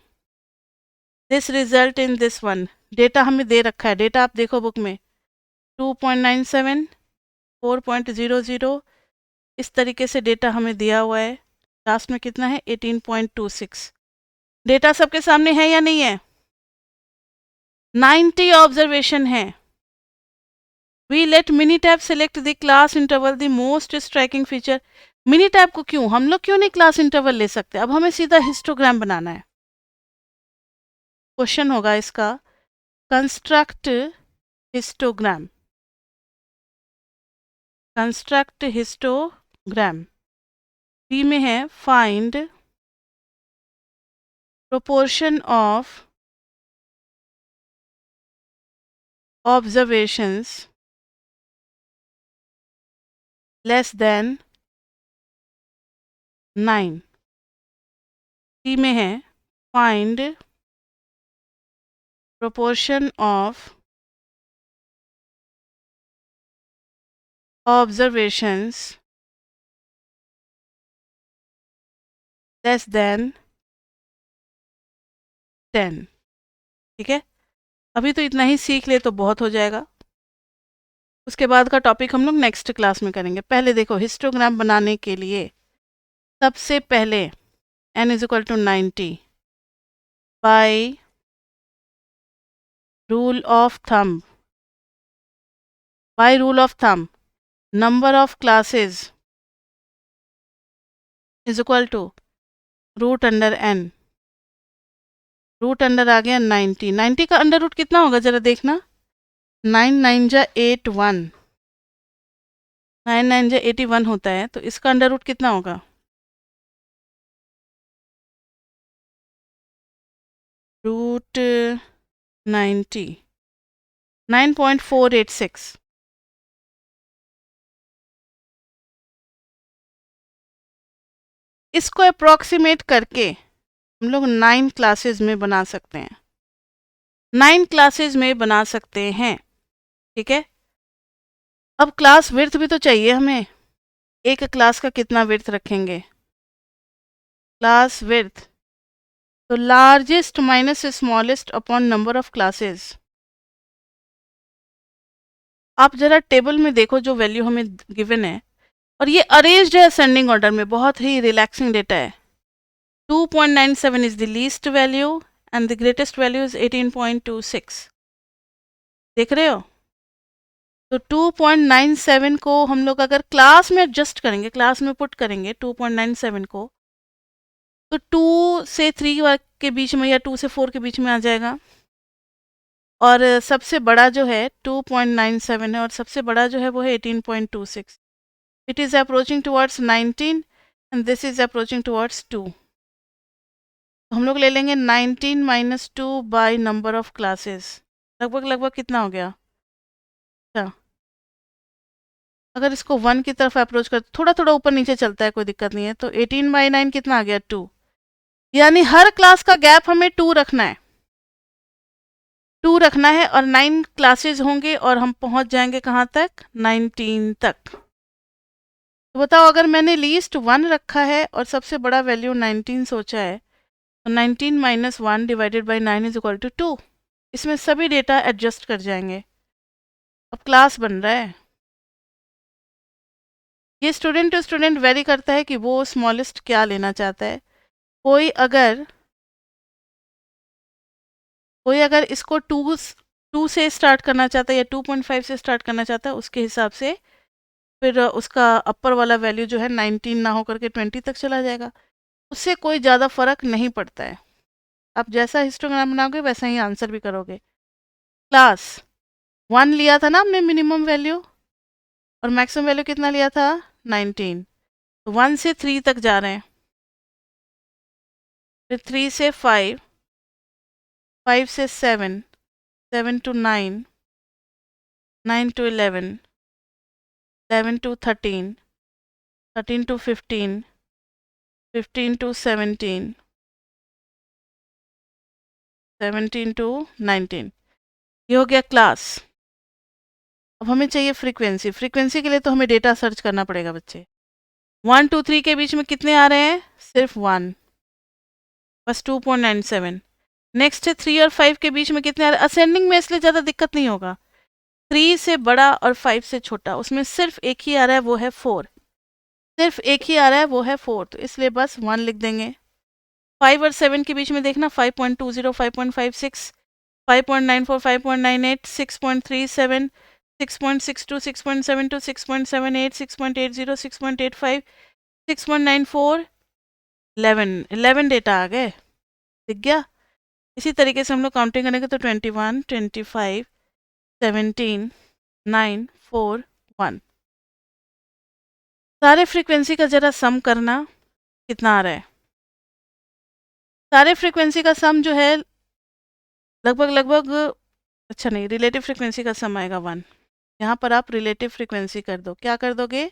this result in this one, data हमें दे रखा है, डेटा आप देखो बुक में 2.97 4.00 इस तरीके से डेटा हमें दिया हुआ है। लास्ट में कितना है 18.26। डेटा सबके सामने है या नहीं है, 90 ऑब्जर्वेशन है। We let Minitab select the class interval the most striking feature. Minitab को क्यों, हम लोग क्यों नहीं क्लास इंटरवल ले सकते, अब हमें सीधा हिस्टोग्राम बनाना है। क्वेश्चन होगा इसका, construct histogram, construct histogram. B में है find proportion of observations less than 9। C में है find proportion of observations less than 10। ठीक है, अभी तो इतना ही सीख ले तो बहुत हो जाएगा। उसके बाद का टॉपिक हम लोग नेक्स्ट क्लास में करेंगे। पहले देखो, हिस्टोग्राम बनाने के लिए सबसे पहले n is equal to 90 by rule of thumb, by rule of thumb number of classes is equal to root under n। Root under आ गया 90। 90 का अंडर रूट कितना होगा जरा देखना। 9 9 जा 81, 9 9 जा 81 होता है, तो इसका अंडर रूट कितना होगा? रूट 90, 9.486। इसको अप्रॉक्सीमेट करके हम लोग 9 क्लासेस में बना सकते हैं, 9 क्लासेस में बना सकते हैं। ठीक है, अब क्लास विड्थ भी तो चाहिए हमें। एक क्लास का कितना विड्थ रखेंगे? क्लास विड्थ तो largest minus smallest upon number of classes. आप जरा टेबल में देखो जो वैल्यू हमें गिवन है, और ये अरेंज्ड है असेंडिंग ऑर्डर में, बहुत ही रिलैक्सिंग डेटा है। 2.97 is the least value and the greatest value is 18.26। देख रहे हो? तो 2.97 को हम लोग अगर क्लास में एडजस्ट करेंगे, क्लास में पुट करेंगे 2.97 को, तो 2 से 3 के बीच में या 2 से 4 के बीच में आ जाएगा। और सबसे बड़ा जो है 2.97 है, और सबसे बड़ा जो है वो है 18.26। It is approaching towards 19 and this is approaching towards 2। तो हम लोग ले लेंगे 19 minus 2 by number of classes. लगभग लगभग कितना हो गया? अच्छा, अगर इसको 1 की तरफ अप्रोच कर, थोड़ा थोड़ा ऊपर नीचे चलता है, कोई दिक्कत नहीं है। तो 18 बाई 9 कितना आ गया? 2। यानी हर क्लास का गैप हमें 2 रखना है, 2 रखना है, और 9 क्लासेस होंगे और हम पहुंच जाएंगे कहाँ तक? 19 तक। तो बताओ, अगर मैंने लीस्ट 1 रखा है और सबसे बड़ा वैल्यू 19 सोचा है, तो 19 minus 1 divided by 9 is equal to 2। इसमें सभी डेटा एडजस्ट कर जाएंगे। अब क्लास बन रहा है। ये स्टूडेंट टू स्टूडेंट वेरी करता है कि वो स्मॉलेस्ट क्या लेना चाहता है। कोई अगर इसको 2 से स्टार्ट करना चाहता है या 2.5 से स्टार्ट करना चाहता है, उसके हिसाब से फिर उसका अपर वाला वैल्यू जो है 19 ना होकर के 20 तक चला जाएगा। उससे कोई ज़्यादा फर्क नहीं पड़ता है। आप जैसा हिस्टोग्राम बनाओगे वैसा ही आंसर भी करोगे। क्लास 1 लिया था ना हमने मिनिमम वैल्यू, और मैक्सिमम वैल्यू कितना लिया था? 19। तो 1 से 3 तक जा रहे हैं, फिर 3 से 5, 5 से 7, 7 to 9, 9 to 11, 11 to 13, 13 to 15, 15 to 17, 17 to 19। ये हो गया क्लास। अब हमें चाहिए फ्रीक्वेंसी। फ्रीक्वेंसी के लिए तो हमें डेटा सर्च करना पड़ेगा बच्चे। 1 2 3 के बीच में कितने आ रहे हैं? सिर्फ 1, बस 2.97। नेक्स्ट है 3 और 5 के बीच में कितने आ रहे हैं? असेंडिंग में, इसलिए ज़्यादा दिक्कत नहीं होगा। 3 से बड़ा और 5 से छोटा, उसमें सिर्फ एक ही आ रहा है, वो है 4। सिर्फ एक ही आ रहा है, वो है 4, तो इसलिए बस 1 लिख देंगे। 5 और 7 के बीच में देखना, 5.20, 5.56, 5.94, 5.98, 6.37, 6.62, 6.72, 6.78, 6.80, 6.85, 6.94, 11 डेटा आ गए। दिख गया? इसी तरीके से हम लोग काउंटिंग करेंगे तो 21, 25, 17, 9, 4, 1। सारे फ्रीक्वेंसी का जरा सम करना, कितना आ रहा है? सारे फ्रीक्वेंसी का सम जो है लगभग लगभग, अच्छा नहीं, रिलेटिव फ्रीक्वेंसी का सम आएगा 1। यहाँ पर आप रिलेटिव फ्रीक्वेंसी कर दो। क्या कर दोगे?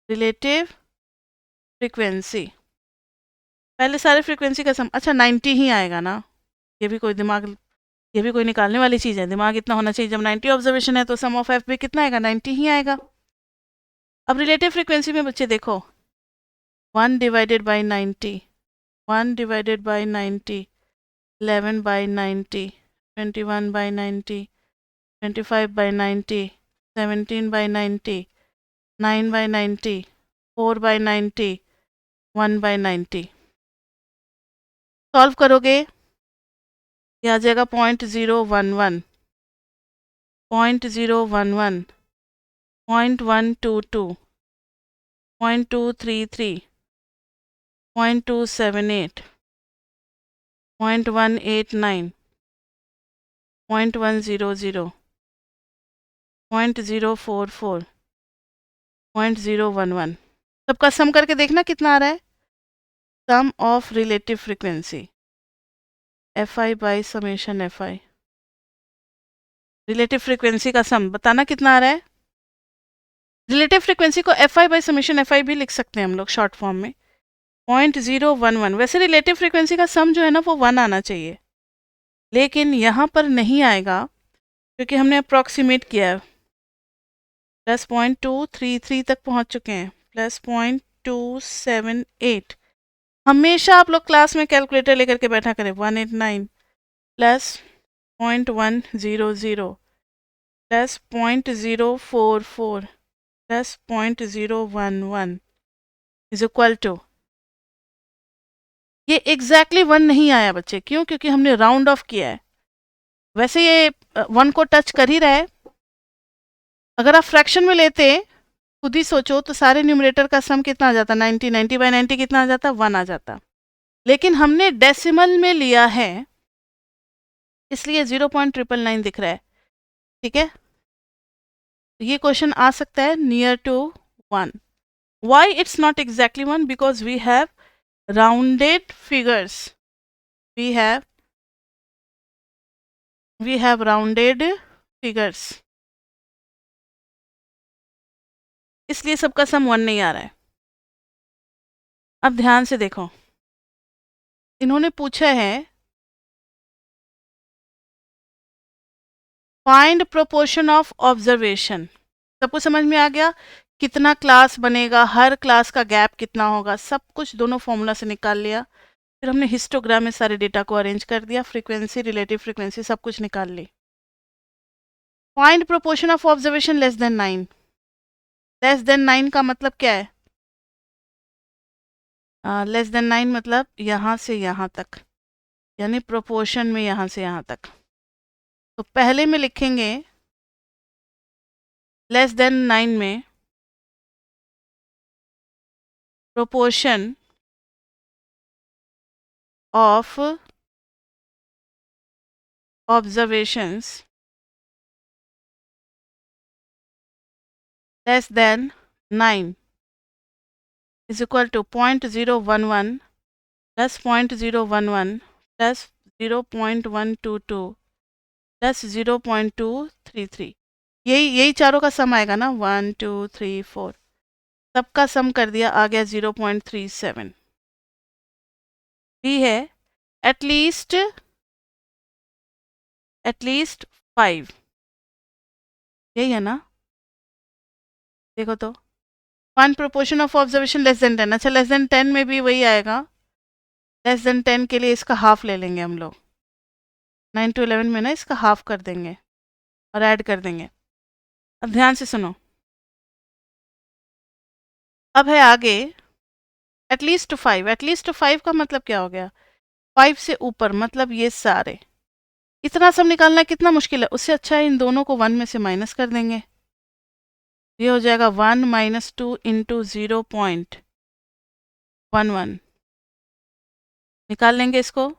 रिलेटिव फ्रीक्वेंसी, पहले सारे फ्रीक्वेंसी का सम, अच्छा 90 ही आएगा ना, ये भी कोई दिमाग, ये भी कोई निकालने वाली चीज़ है, दिमाग इतना होना चाहिए, जब 90 ऑब्जर्वेशन है तो सम ऑफ एफ भी कितना आएगा, 90 ही आएगा। अब रिलेटिव फ्रीक्वेंसी में बच्चे देखो, 1 divided by 90, 1 divided by 90, 11 by 90, 21 by 90, 25 by 90, 17 by 90, 9 by 90, 4 by 90, 1 by 90। Solve करोगे ये आ जाएगा 0.011, 0.011, 0.122, 0.233, 0.278, 0.189, 0.100, 0.044, 0.011। सबका सम करके देखना कितना आ रहा है, sum of relative frequency fi by summation fi, relative frequency का सम बताना कितना आ रहा है। रिलेटिव फ्रीक्वेंसी को fi बाई समेशन fi भी लिख सकते हैं हम लोग शॉर्ट फॉर्म में, 0.011। वैसे रिलेटिव फ्रीक्वेंसी का सम जो है ना वो 1 आना चाहिए, लेकिन यहाँ पर नहीं आएगा क्योंकि हमने अप्रॉक्सीमेट किया है, प्लस 0.233 तक पहुँच चुके हैं, प्लस 0.278। हमेशा आप लोग क्लास में कैलकुलेटर लेकर के बैठा करें, 189 plus 0.100 plus 0.044 plus 0.011 is equal to, ये एग्जैक्टली 1 नहीं आया बच्चे, क्यों, क्योंकि हमने राउंड ऑफ किया है। वैसे ये 1 को टच कर ही रहा है। अगर आप फ्रैक्शन में लेते, खुद ही सोचो, तो सारे न्यूमरेटर का सम कितना आ जाता, 90, 90 बाई 90 कितना आ जाता, 1 आ जाता। लेकिन हमने डेसिमल में लिया है, इसलिए 0.999 दिख रहा है, ठीक है। ये क्वेश्चन आ सकता है near to 1। Why it's not exactly 1, because we have rounded figures, we have rounded figures, इसलिए सबका सम 1 नहीं आ रहा है। अब ध्यान से देखो, इन्होंने पूछा है फाइंड प्रोपोर्शन ऑफ ऑब्जर्वेशन। सबको समझ में आ गया, कितना क्लास बनेगा, हर क्लास का गैप कितना होगा, सब कुछ दोनों फॉर्मूला से निकाल लिया। फिर हमने हिस्टोग्राम में सारे डेटा को अरेंज कर दिया, फ्रीक्वेंसी, रिलेटिव फ्रीक्वेंसी सब कुछ निकाल ली। Find proportion of observation less than 9। Less than 9 का मतलब क्या है, लेस देन 9 मतलब यहाँ से यहाँ तक, यानी प्रोपोर्शन में यहाँ से यहाँ तक। तो पहले में लिखेंगे लेस देन 9 में proportion of observations less than 9 is equal to 0.011 plus 0.011 plus 0.122 plus 0.233। यही चारों का सम आएगा ना, 1 2 3 4, सबका सम कर दिया, आ गया 0.37। भी है एटलीस्ट 5, यही है ना, देखो तो, one proportion of observation less than 10। अच्छा लेस देन 10 में भी वही आएगा, लेस देन 10 के लिए इसका हाफ ले लेंगे हम लोग, 9 to 11 में ना इसका हाफ कर देंगे और ऐड कर देंगे। अब ध्यान से सुनो, अब है आगे एटलीस्ट 5। एटलीस्ट 5 का मतलब क्या हो गया, 5 से ऊपर, मतलब ये सारे, इतना सब निकालना कितना मुश्किल है, उससे अच्छा है इन दोनों को 1 में से माइनस कर देंगे। ये हो जाएगा 1 - 2 इंटू 0.11, निकाल लेंगे इसको,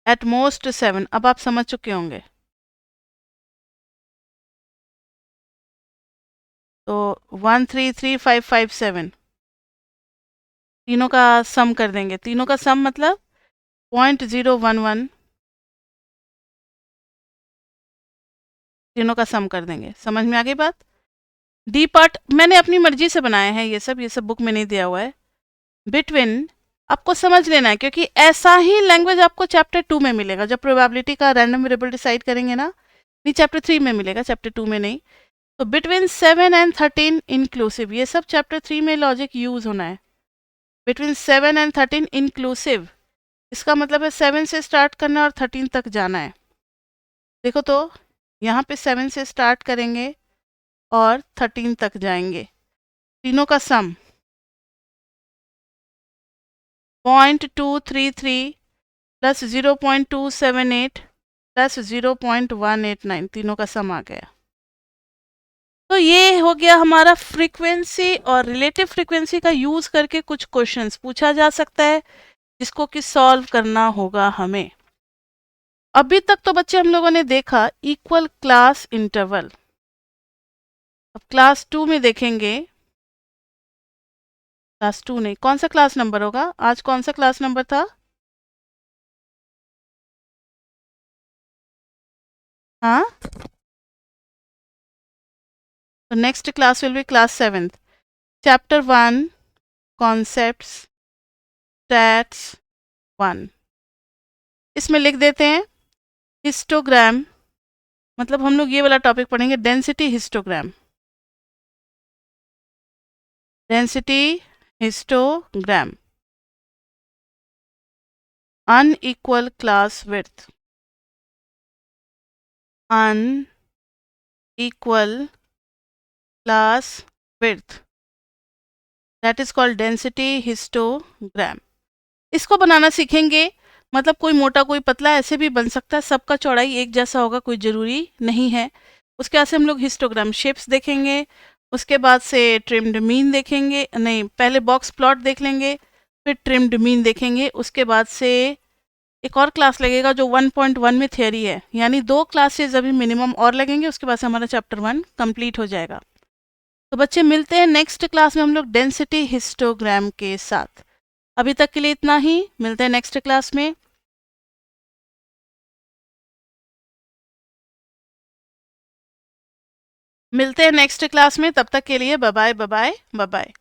एट मोस्ट 7। अब आप समझ चुके होंगे, तो 133557 तीनों का सम कर देंगे। तीनों का सम मतलब 0.011 तीनों का सम कर देंगे। समझ में आ गई बात? डी पार्ट मैंने अपनी मर्जी से बनाया है, ये सब बुक में नहीं दिया हुआ है। बिटवीन आपको समझ लेना है, क्योंकि ऐसा ही लैंग्वेज आपको चैप्टर 2 में मिलेगा। जब प्रोबेबिलिटी का रैंडम वेरिएबल डिसाइड करेंगे ना, नहीं चैप्टर 3 में मिलेगा, चैप्टर 2 में नहीं। तो बिटवीन 7 एंड 13 इंक्लूसिव, ये सब चैप्टर 3 में लॉजिक यूज होना है। बिटवीन 7 एंड 13 इंक्लूसिव, इसका मतलब है 7 से स्टार्ट करना है और 13 तक जाना है। देखो तो यहाँ पे 7 से स्टार्ट करेंगे और 13 तक जाएंगे। तीनों का सम 0.233 प्लस 0.278 प्लस 0.189, तीनों का सम आ गया। तो ये हो गया हमारा फ्रीक्वेंसी और रिलेटिव फ्रीक्वेंसी का यूज करके कुछ क्वेश्चंस पूछा जा सकता है, जिसको कि सॉल्व करना होगा हमें। अभी तक तो बच्चे हम लोगों ने देखा इक्वल क्लास इंटरवल। अब क्लास 2 में देखेंगे। क्लास 2 नहीं, कौन सा क्लास नंबर होगा आज? कौन सा क्लास नंबर था? हाँ, तो next class will be class 7th, chapter 1 concepts stats 1। इसमें लिख देते हैं हिस्टोग्राम, मतलब हम लोग ये वाला टॉपिक पढ़ेंगे, density histogram. Density histogram, unequal class width, unequal class width, that is called density histogram. इसको बनाना सीखेंगे, मतलब कोई मोटा कोई पतला ऐसे भी बन सकता है, सबका चौड़ाई एक जैसा होगा कोई ज़रूरी नहीं है। उसके बाद से हम लोग हिस्टोग्राम शेप्स देखेंगे, उसके बाद से ट्रिम्ड मीन देखेंगे, नहीं पहले बॉक्स प्लॉट देख लेंगे, फिर ट्रिम्ड मीन देखेंगे। उसके बाद से एक और क्लास लगेगा जो 1.1 में थियरी है, यानी 2 क्लासेज अभी मिनिमम और लगेंगे, उसके बाद से हमारा चैप्टर 1 कंप्लीट हो जाएगा। तो बच्चे मिलते हैं नेक्स्ट क्लास में हम लोग डेंसिटी हिस्टोग्राम के साथ। अभी तक के लिए इतना ही, मिलते हैं नेक्स्ट क्लास में। मिलते हैं नेक्स्ट क्लास में, तब तक के लिए bye bye bye bye bye.